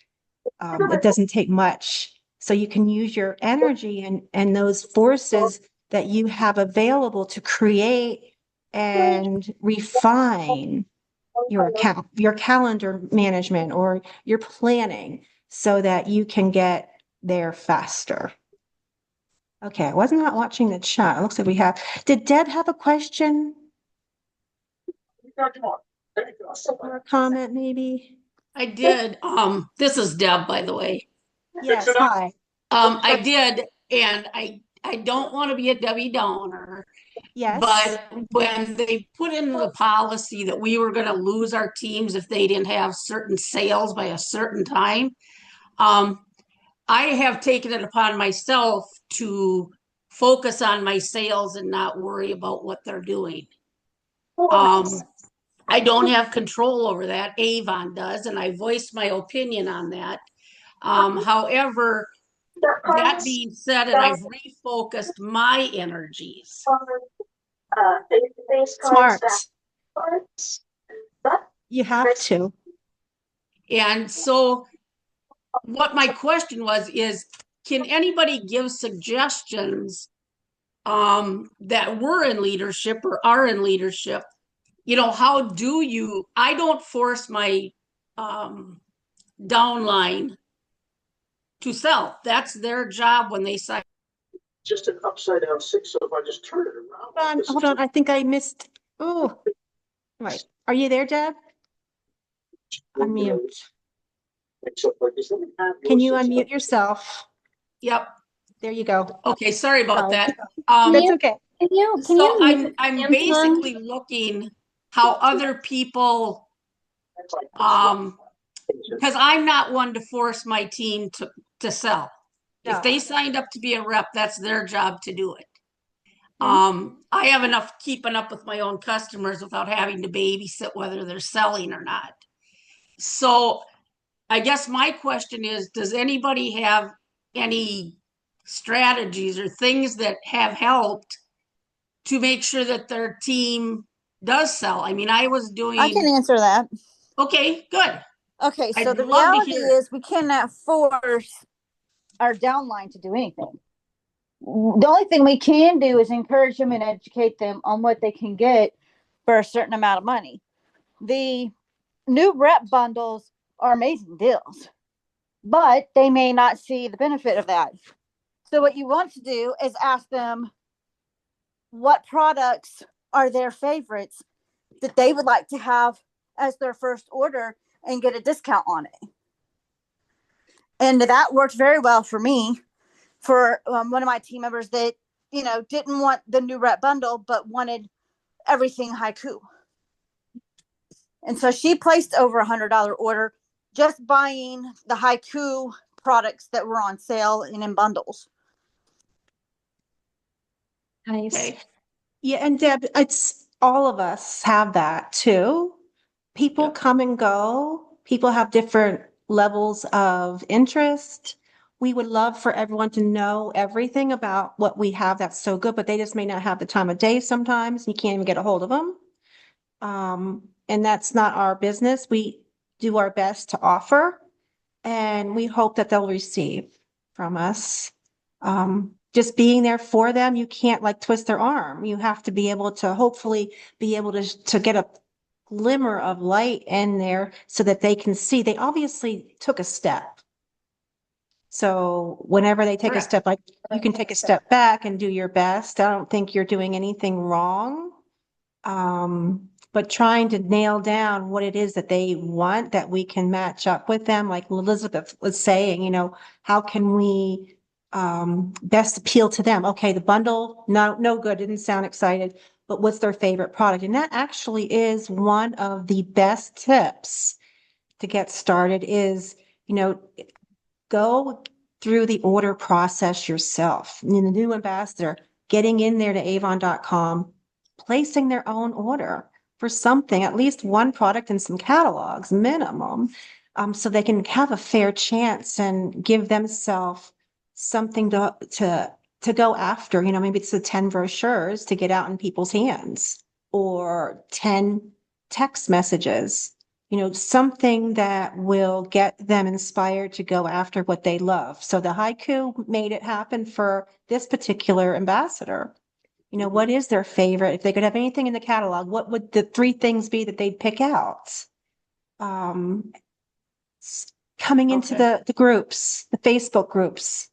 It doesn't take much. So you can use your energy and those forces that you have available to create and refine your calendar management or your planning so that you can get there faster. Okay, I was not watching the chat. It looks like did Deb have a question or a comment maybe? I did. This is Deb, by the way. Yes, hi. I did, and I don't want to be a Debbie Downer, Yes. but when they put in the policy that we were going to lose our teams if they didn't have certain sales by a certain time, I have taken it upon myself to focus on my sales and not worry about what they're doing. I don't have control over that. Avon does, and I voiced my opinion on that. However, that being said, and I've refocused my energies. Smart. You have to. And so what my question was is, can anybody give suggestions that were in leadership or are in leadership? How do you, I don't force my downline to sell. That's their job when they sign. Just an upside down six, so if I just turn it around. Hold on. I think I missed. Oh, right. Are you there, Deb? Unmute. Can you unmute yourself? Yep. There you go. Okay, sorry about Sorry. that. That's okay. Can So you mute I'm Samsung? basically looking how other people, because I'm not one to force my team to sell. If No. they signed up to be a rep, that's their job to do it. Hmm. I have enough keeping up with my own customers without having to babysit whether they're selling or not. So I guess my question is, does anybody have any strategies or things that have helped to make sure that their team does sell? I mean, I was I can doing, answer that. okay, good. Okay, so I'd the love to reality hear it. is we cannot force our downline to do anything. The only thing we can do is encourage them and educate them on what they can get for a certain amount of money. The new rep bundles are amazing deals, but they may not see the benefit of that. So, what you want to do is ask them what products are their favorites that they would like to have as their first order and get a discount on it. And that worked very well for me for one of my team members that, didn't want the new rep bundle, but wanted everything haiku. And so she placed over $100 order just buying the haiku products that were on sale and in bundles. Nice. Okay. Yeah, and Deb, it's all of us have that too. People Yep. come and go. People have different levels of interest. We would love for everyone to know everything about what we have that's so good, but they just may not have the time of day sometimes. You can't even get a hold of them. And that's not our business. We do our best to offer, and we hope that they'll receive from us. Just being there for them, you can't like twist their arm. You have to be able to hopefully be able to get a glimmer of light in there so that they can see they obviously took a step. So whenever they take a Correct. step, like you can take a step back and do your best. I don't think you're doing anything wrong. But trying to nail down what it is that they want that we can match up with them, like Elizabeth was saying, how can we best appeal to them? Okay, the bundle, no good, didn't sound excited, but what's their favorite product? And that actually is one of the best tips to get started is, go through the order process yourself. The new ambassador, getting in there to avon.com, placing their own order for something, at least one product and some catalogs minimum, so they can have a fair chance and give themselves something to go after. Maybe it's the 10 brochures to get out in people's hands or 10 text messages, something that will get them inspired to go after what they love. So the haiku made it happen for this particular ambassador. What is their favorite? If they could have anything in the catalog, what would the 3 things be that they'd pick out? Um, Coming into Okay. the groups, the Facebook groups,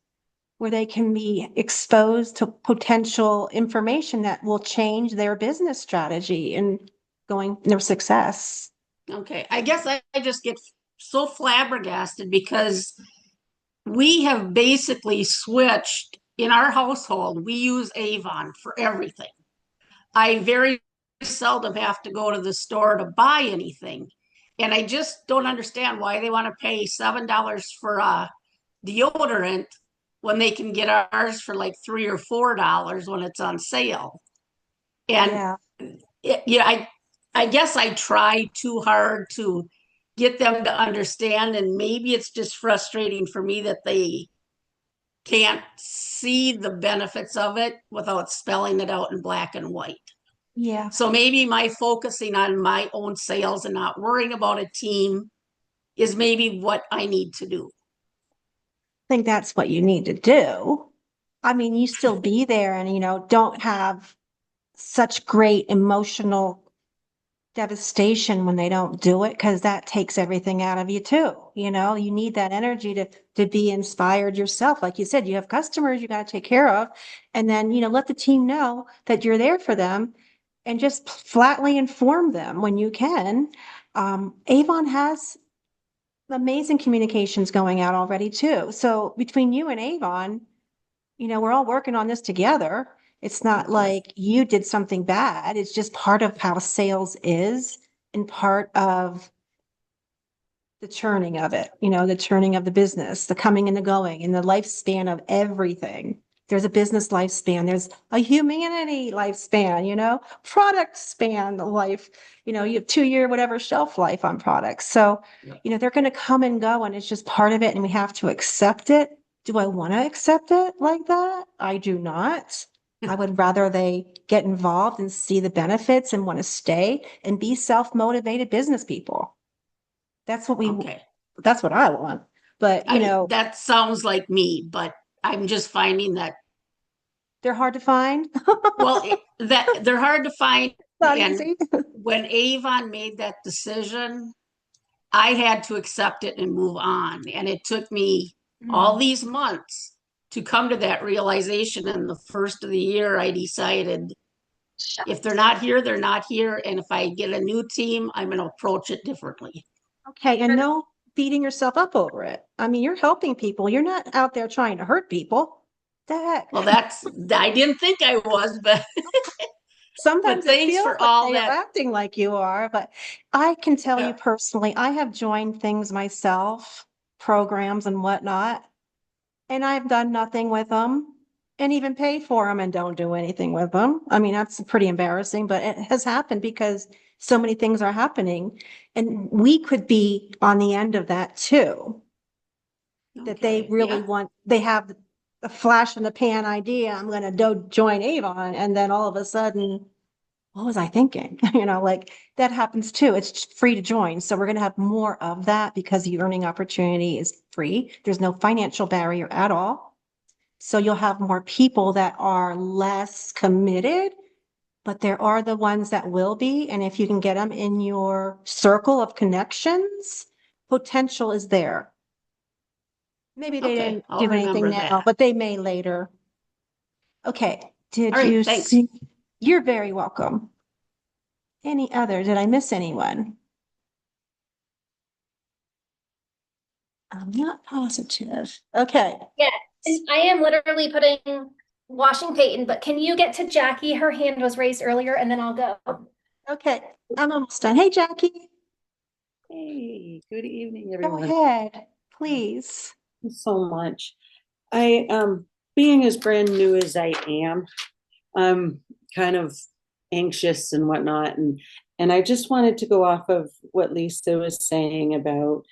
where they can be exposed to potential information that will change their business strategy and going their success. Okay. I guess I just get so flabbergasted because we have basically switched in our household. We use Avon for everything. I very seldom have to go to the store to buy anything. And I just don't understand why they want to pay $7 for a deodorant when they can get ours for like $3 or $4 when it's on sale. And Yeah. I guess I try too hard to get them to understand, and maybe it's just frustrating for me that they can't see the benefits of it without spelling it out in black and white. Yeah. So maybe my focusing on my own sales and not worrying about a team is maybe what I need to do. I think that's what you need to do. I mean, you still be there and, don't have such great emotional devastation when they don't do it, because that takes everything out of you too. You need that energy to be inspired yourself. Like you said, you have customers you got to take care of, and then, let the team know that you're there for them and just flatly inform them when you can. Avon has amazing communications going out already too. So between you and Avon, we're all working on this together. It's not like you did something bad. It's just part of how sales is and part of the churning of it, the churning of the business, the coming and the going, and the lifespan of everything. There's a business lifespan, there's a humanity lifespan, product span life, you have 2 year, whatever shelf life on products. So, they're going to come and go, and it's just part of it, and we have to accept it. Do I want to accept it like that? I do not. I would rather they get involved and see the benefits and want to stay and be self-motivated business people. That's what Okay. that's what I want. But, That sounds like me, but I'm just finding that, they're hard to find. well, that they're hard to find. Not And easy. when Avon made that decision, I had to accept it and move on. And it took me all these months to come to that realization. And the first of the year, I decided if they're not here, they're not here. And if I get a new team, I'm going to approach it differently. Okay, and no beating yourself up over it. I mean, you're helping people. You're not out there trying to hurt people. The heck? Well, I didn't think I was, but Sometimes it thanks feels for like all they are that. acting like you are, but I can tell you Yeah. personally, I have joined things myself, programs and whatnot, and I've done nothing with them and even pay for them and don't do anything with them. I mean, that's pretty embarrassing, but it has happened because so many things are happening, and we could be on the end of that too. That they Okay. really Yeah. they have a flash in the pan idea, I'm going to join Avon, and then all of a sudden, what was I thinking? Like that happens too. It's free to join. So we're going to have more of that because the earning opportunity is free. There's no financial barrier at all. So you'll have more people that are less committed, but there are the ones that will be. And if you can get them in your circle of connections, potential is there. Maybe they Okay. didn't I'll do anything remember now, that. but they may later. Okay. Did All right. you Thanks. see? You're very welcome. Any other? Did I miss anyone? I'm not positive. Okay. Yeah, and I am literally putting washing Peyton, but can you get to Jackie? Her hand was raised earlier, and then I'll go. Okay. I'm almost done. Hey, Jackie, Hey, good evening, go everyone. ahead, please. Thank you so much. I being as brand new as I am, I'm kind of anxious and whatnot, and I just wanted to go off of what Lisa was saying about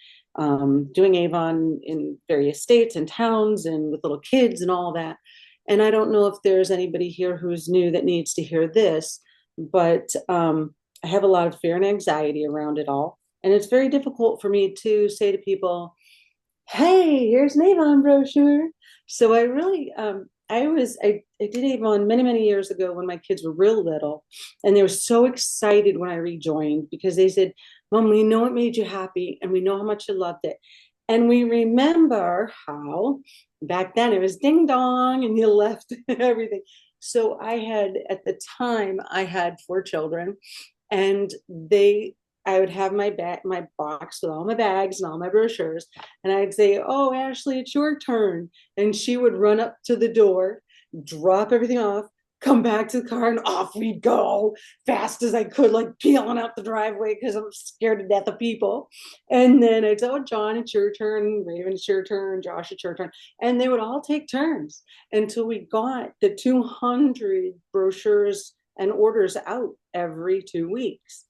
doing Avon in various states and towns and with little kids and all that. And I don't know if there's anybody here who's new that needs to hear this, but I have a lot of fear and anxiety around it all. And it's very difficult for me to say to people, hey, here's an Avon brochure. So I really, I did Avon many, many years ago when my kids were real little. And they were so excited when I rejoined because they said, Mom, we know it made you happy and we know how much you loved it. And we remember how back then it was ding dong and you left everything. So at the time, I had 4 children, and I would have my box with all my bags and all my brochures, and I'd say, oh, Ashley, it's your turn. And she would run up to the door, drop everything off, come back to the car, and off we'd go fast as I could, like peeling out the driveway because I'm scared to death of people. And then I'd say, oh, John, it's your turn. Raven, it's your turn. Josh, it's your turn. And they would all take turns until we got the 200 brochures and orders out every 2 weeks.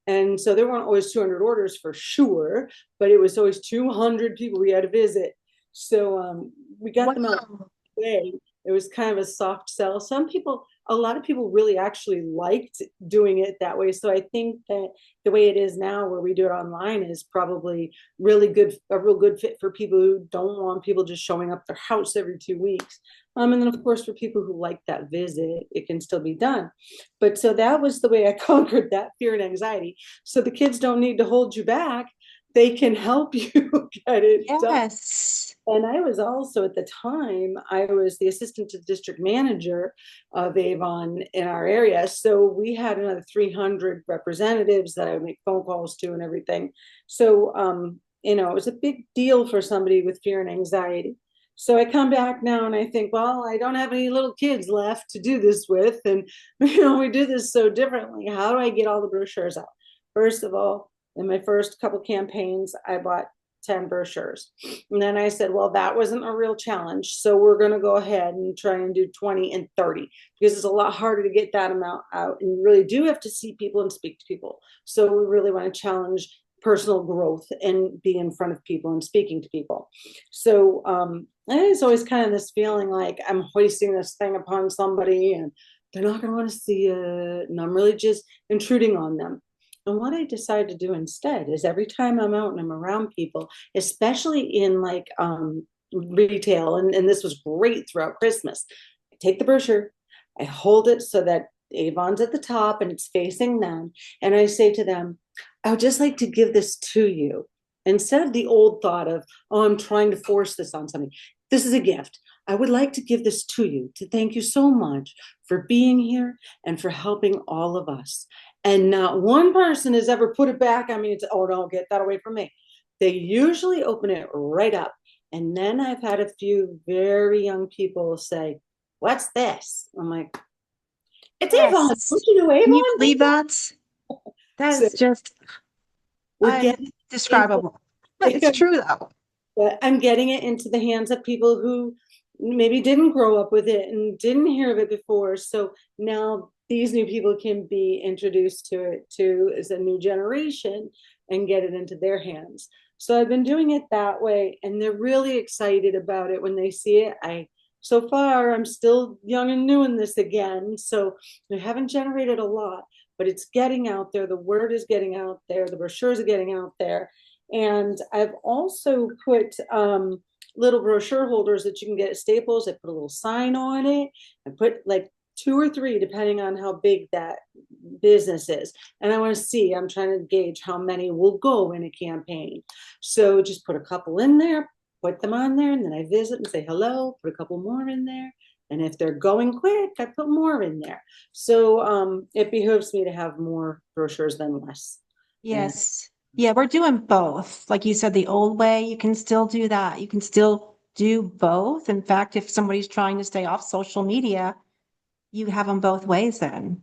And so there weren't always 200 orders for sure, but it was always 200 people we had to visit. So we got them out way. It was kind of a soft sell. A lot of people really actually liked doing it that way. So I think that the way it is now, where we do it online, is probably really good, a real good fit for people who don't want people just showing up their house every 2 weeks. And then of course, for people who like that visit, it can still be done. But so that was the way I conquered that fear and anxiety. So the kids don't need to hold you back. They can help you get it done. Yes. And I was also, at the time, I was the assistant to the district manager of Avon in our area. So we had another 300 representatives that I would make phone calls to and everything. So, it was a big deal for somebody with fear and anxiety. So I come back now and I think, well, I don't have any little kids left to do this with. And, we do this so differently. How do I get all the brochures out? First of all, in my first couple campaigns, I bought 10 brochures. And then I said, well, that wasn't a real challenge. So we're going to go ahead and try and do 20 and 30 because it's a lot harder to get that amount out. And you really do have to see people and speak to people. So we really want to challenge personal growth and be in front of people and speaking to people. So it's always kind of this feeling like I'm hoisting this thing upon somebody and they're not going to want to see it. And I'm really just intruding on them. And what I decided to do instead is every time I'm out and I'm around people, especially in like retail, and this was great throughout Christmas, I take the brochure, I hold it so that Avon's at the top and it's facing them. And I say to them, I would just like to give this to you. Instead of the old thought of, oh, I'm trying to force this on somebody. This is a gift. I would like to give this to you to thank you so much for being here and for helping all of us. And not one person has ever put it back. I mean, it's, oh, no, get that away from me. They usually open it right up. And then I've had a few very young people say, what's this? I'm like, it's Avon. Yes. Don't you know Can you Avon? believe that? That So is just we're getting indescribable. But it's true though. But I'm getting it into the hands of people who maybe didn't grow up with it and didn't hear of it before. So now these new people can be introduced to it too as a new generation and get it into their hands. So I've been doing it that way, and they're really excited about it when they see it. So far, I'm still young and new in this again, so I haven't generated a lot, but it's getting out there. The word is getting out there. The brochures are getting out there. And I've also put little brochure holders that you can get at Staples. I put a little sign on it. I put like 2 or 3, depending on how big that business is. And I want to see, I'm trying to gauge how many will go in a campaign. So just put a couple in there, put them on there, and then I visit and say hello, put a couple more in there. And if they're going quick, I put more in there. So it behooves me to have more brochures than less. Yes. Yeah, we're doing both. Like you said, the old way, you can still do that. You can still do both. In fact, if somebody's trying to stay off social media, you have them both ways then.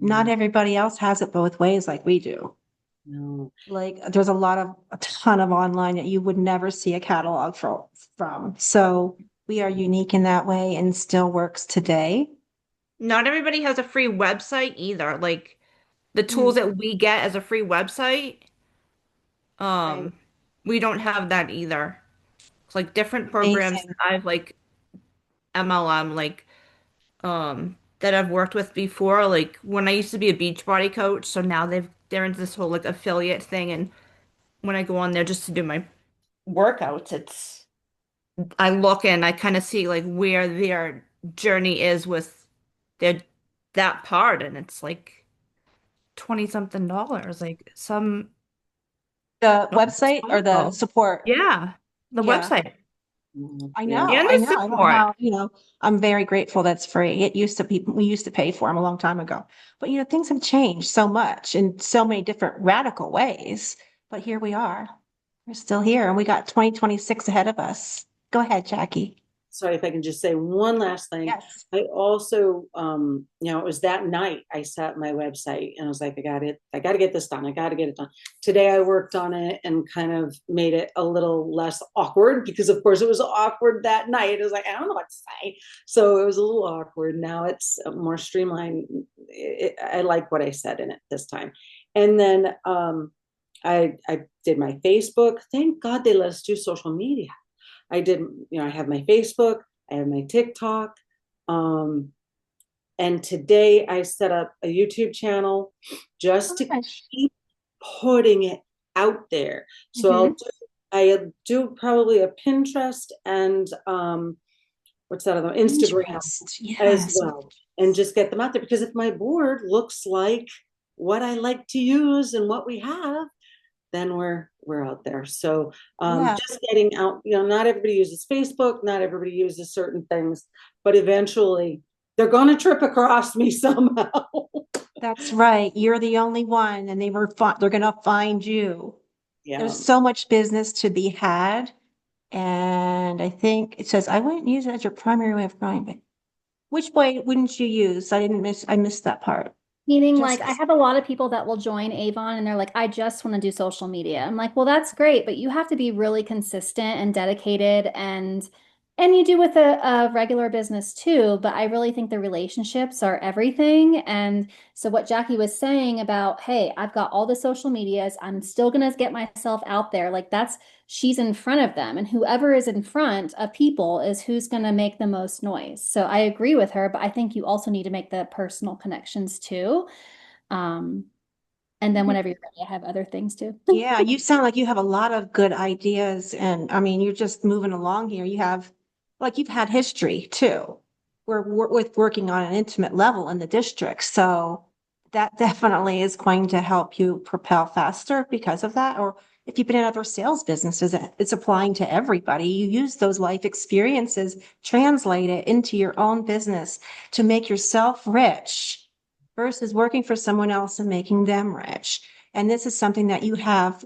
Not everybody else has it both ways like we do. No. Like there's a ton of online that you would never see a catalog from. So we are unique in that way and still works today. Not everybody has a free website either. Like the tools that we get as a free website, Right. we don't have that either. It's like different programs Amazing. I've like MLM that I've worked with before. Like when I used to be a Beachbody coach, so now they're into this whole like affiliate thing, and when I go on there just to do my workouts, I look and I kind of see like where their journey is with their that part, and it's like 20 something dollars. Like some The website or the oh, support? yeah, the Yeah. website I Yeah. know, and I the know. I don't know support. how, I'm very grateful that's free. We used to pay for them a long time ago. But things have changed so much in so many different radical ways. But here we are. We're still here and we got 2026 ahead of us. Go ahead, Jackie. Sorry, if I can just say one last thing. Yes. I also, it was that night I sat my website and I was like, I got to get this done. I got to get it done. Today I worked on it and kind of made it a little less awkward because of course it was awkward that night. It was like, I don't know what to say. So it was a little awkward. Now it's more streamlined. I like what I said in it this time. And then I did my Facebook. Thank God they let us do social media. I did, I have my Facebook, I have my TikTok. And today I set up a YouTube channel just to keep putting it out there. So I do probably a Pinterest and what's that other one? Instagram as well. And just get them out there because if my board looks like what I like to use and what we have, then we're out there. So just getting out, not everybody uses Facebook, not everybody uses certain things, but eventually they're going to trip across me somehow. That's right. You're the only one and they're going to find you. Yeah. There's so much business to be had And I think it says, I wouldn't use it as your primary way of growing, but which way wouldn't you use? I missed that part. Meaning, like, I Just, have a lot of people that will join Avon and they're like, I just want to do social media. I'm like, well, that's great, but you have to be really consistent and dedicated and you do with a regular business too. But I really think the relationships are everything. And so what Jackie was saying about, hey, I've got all the social medias, I'm still gonna get myself out there. Like that's she's in front of them. And whoever is in front of people is who's gonna make the most noise. So I agree with her, but I think you also need to make the personal connections too. Um, and then whenever you're ready, I have other things too. yeah, you sound like you have a lot of good ideas. And I mean, you're just moving along here. You have, like, you've had history too. We're with working on an intimate level in the district. So that definitely is going to help you propel faster because of that. Or if you've been in other sales businesses, it's applying to everybody. You use those life experiences, translate it into your own business to make yourself rich versus working for someone else and making them rich. And this is something that you have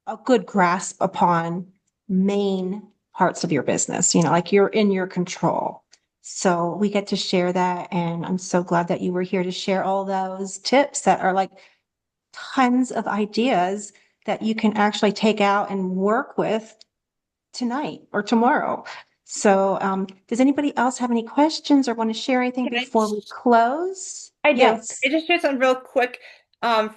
a good grasp upon main parts of your business, like you're in your control. So we get to share that. And I'm so glad that you were here to share all those tips that are like tons of ideas that you can actually take out and work with tonight or tomorrow. So, does anybody else have any questions or want to share anything Can I, before we close? I do. Can Yes. I just share something real quick? Um,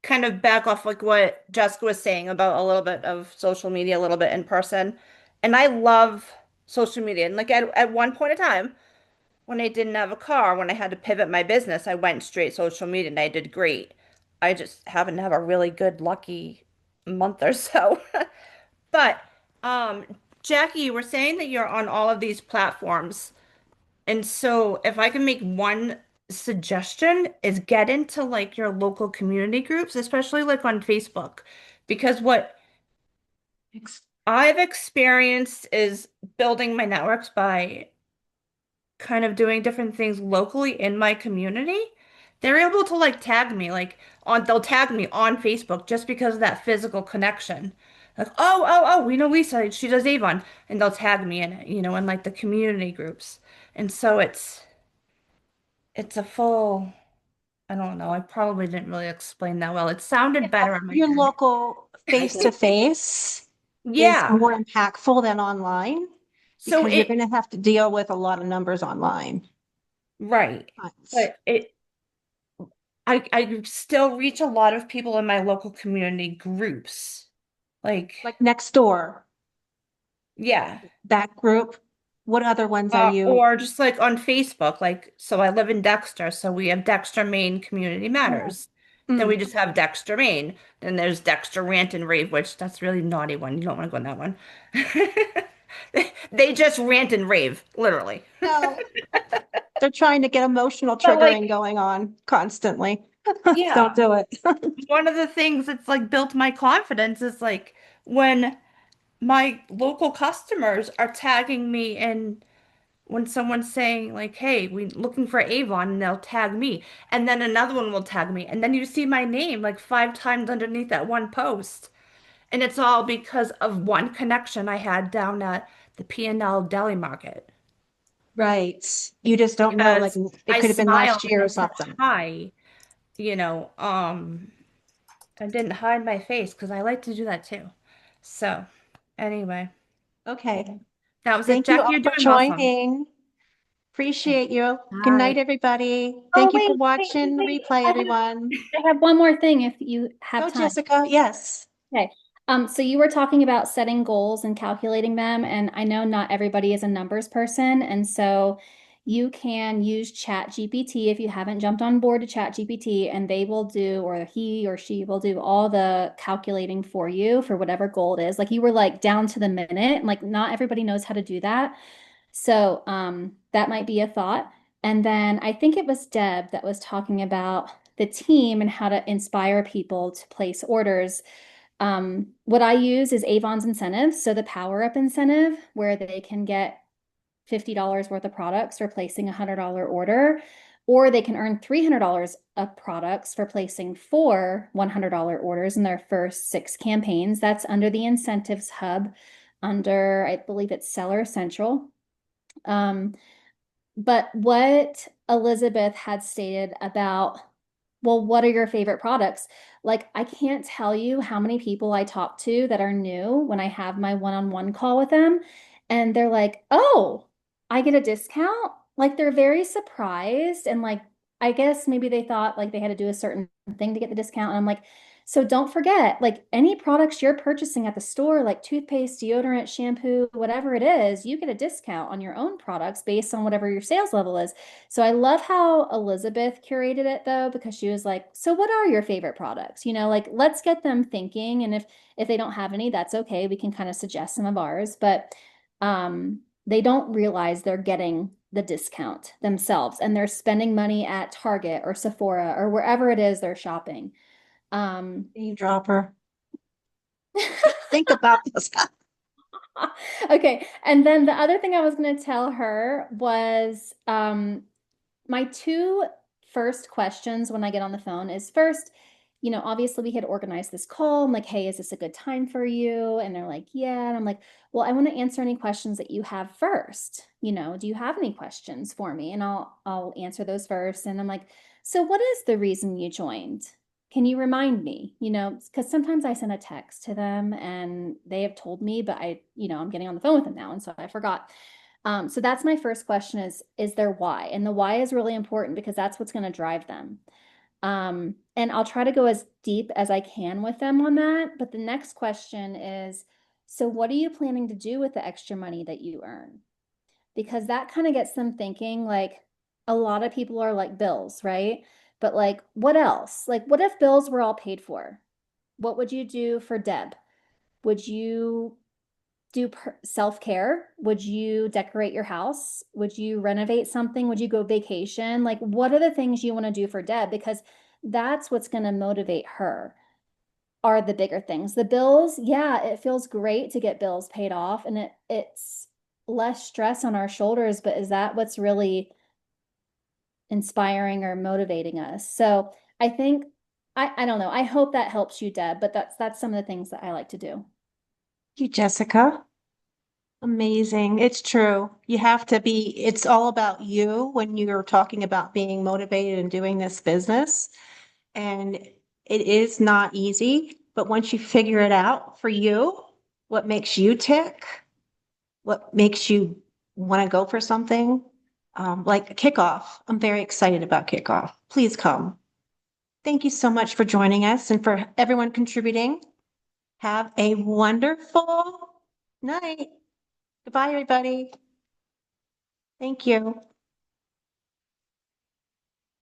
kind of back off like what Jessica was saying about a little bit of social media, a little bit in person. And I love social media. And like at one point in time, when I didn't have a car, when I had to pivot my business, I went straight social media and I did great. I just happened to have a really good lucky month or so. But um Jackie, you were saying that you're on all of these platforms. And so if I can make one suggestion is get into like your local community groups, especially like on Facebook. Because what I've experienced is building my networks by kind of doing different things locally in my community. They're able to like tag me they'll tag me on Facebook just because of that physical connection. Like, oh, we know Lisa, she does Avon, and they'll tag me in it, in like the community groups. And so it's a full, I don't know, I probably didn't really explain that well. It sounded better in my Your head. local face to face is Yeah. more impactful than online So because you're it, going to have to deal with a lot of numbers online. right. Tons. But I still reach a lot of people in my local community groups. Like, Like next door, yeah. that group. What other ones are you? Or just like on Facebook, like, so I live in Dexter, so we have Dexter, Maine Community Mm, Matters. Then we mm. just have Dexter, Maine. Then there's Dexter Rant and Rave, which that's really naughty one. You don't want to go in that one. They just rant and rave, literally. No, they're trying to get emotional But triggering like, going on constantly. Don't yeah, do it. one of the things that's like built my confidence is like when my local customers are tagging me in when someone's saying like, "Hey, we looking for Avon," and they'll tag me, and then another one will tag me, and then you see my name like 5 times underneath that one post, and it's all because of one connection I had down at the P&L Deli Market Right. You just don't know, like because it I could have been last smiled and year or I said something. hi, you know, I didn't hide my face because I like to do that too. So, anyway, Okay. that was it. Thank you Jackie, all you're for doing awesome. joining. Appreciate you. Good All night, right. everybody. Oh, Thank you for wait, watching the wait. replay, everyone. I have one more thing if you have Go, time. Jessica. Yes. Okay. So you were talking about setting goals and calculating them, and I know not everybody is a numbers person, and so you can use Chat GPT if you haven't jumped on board to Chat GPT, and they will do, or he or she will do all the calculating for you for whatever goal it is. Like you were like down to the minute, and like not everybody knows how to do that. So that might be a thought. And then I think it was Deb that was talking about the team and how to inspire people to place orders. What I use is Avon's incentives. So the power up incentive where they can get $50 worth of products for placing a $100 order. or they can earn $300 of products for placing 4 $100 orders in their first 6 campaigns. That's under the incentives hub under, I believe it's Seller Central. But what Elizabeth had stated about, well, what are your favorite products? Like, I can't tell you how many people I talk to that are new when I have my one-on-one call with them. And they're like, oh, I get a discount. Like, they're very surprised. And like, I guess maybe they thought like they had to do a certain thing to get the discount. And I'm like, so don't forget, like any products you're purchasing at the store, like toothpaste, deodorant, shampoo, whatever it is, you get a discount on your own products based on whatever your sales level is. So I love how Elizabeth curated it though, because she was like, so what are your favorite products? You know, like let's get them thinking. And if they don't have any, that's okay. We can kind of suggest some of ours, but they don't realize they're getting the discount themselves and they're spending money at Target or Sephora or wherever it is they're shopping. Eavesdropper. Think about this. Okay. And then the other thing I was going to tell her was my 2 first questions when I get on the phone is first, you know, obviously we had organized this call. I'm like, hey, is this a good time for you? And they're like, yeah. And I'm like, well, I want to answer any questions that you have first. You know, do you have any questions for me? And I'll answer those first. And I'm like, so what is the reason you joined? Can you remind me? You know, because sometimes I send a text to them and they have told me, but I'm getting on the phone with them now. And so I forgot. So that's my first question is their why? And the why is really important because that's what's going to drive them. And I'll try to go as deep as I can with them on that. But the next question is, so what are you planning to do with the extra money that you earn? Because that kind of gets them thinking like a lot of people are like bills, right? But like, what else? Like, what if bills were all paid for? What would you do for Deb? Would you do self-care? Would you decorate your house? Would you renovate something? Would you go vacation? Like, what are the things you want to do for Deb? Because that's what's going to motivate her are the bigger things. The bills, yeah, it feels great to get bills paid off and it's less stress on our shoulders, but is that what's really inspiring or motivating us? So I think I don't know. I hope that helps you, Deb, but that's some of the things that I like to do. Thank you, Jessica. Amazing. It's true. You have to be, it's all about you when you're talking about being motivated and doing this business. And it is not easy, but once you figure it out for you, what makes you tick, what makes you want to go for something, like kickoff. I'm very excited about kickoff. Please come. Thank you so much for joining us and for everyone contributing. Have a wonderful night. Goodbye, everybody. Thank you.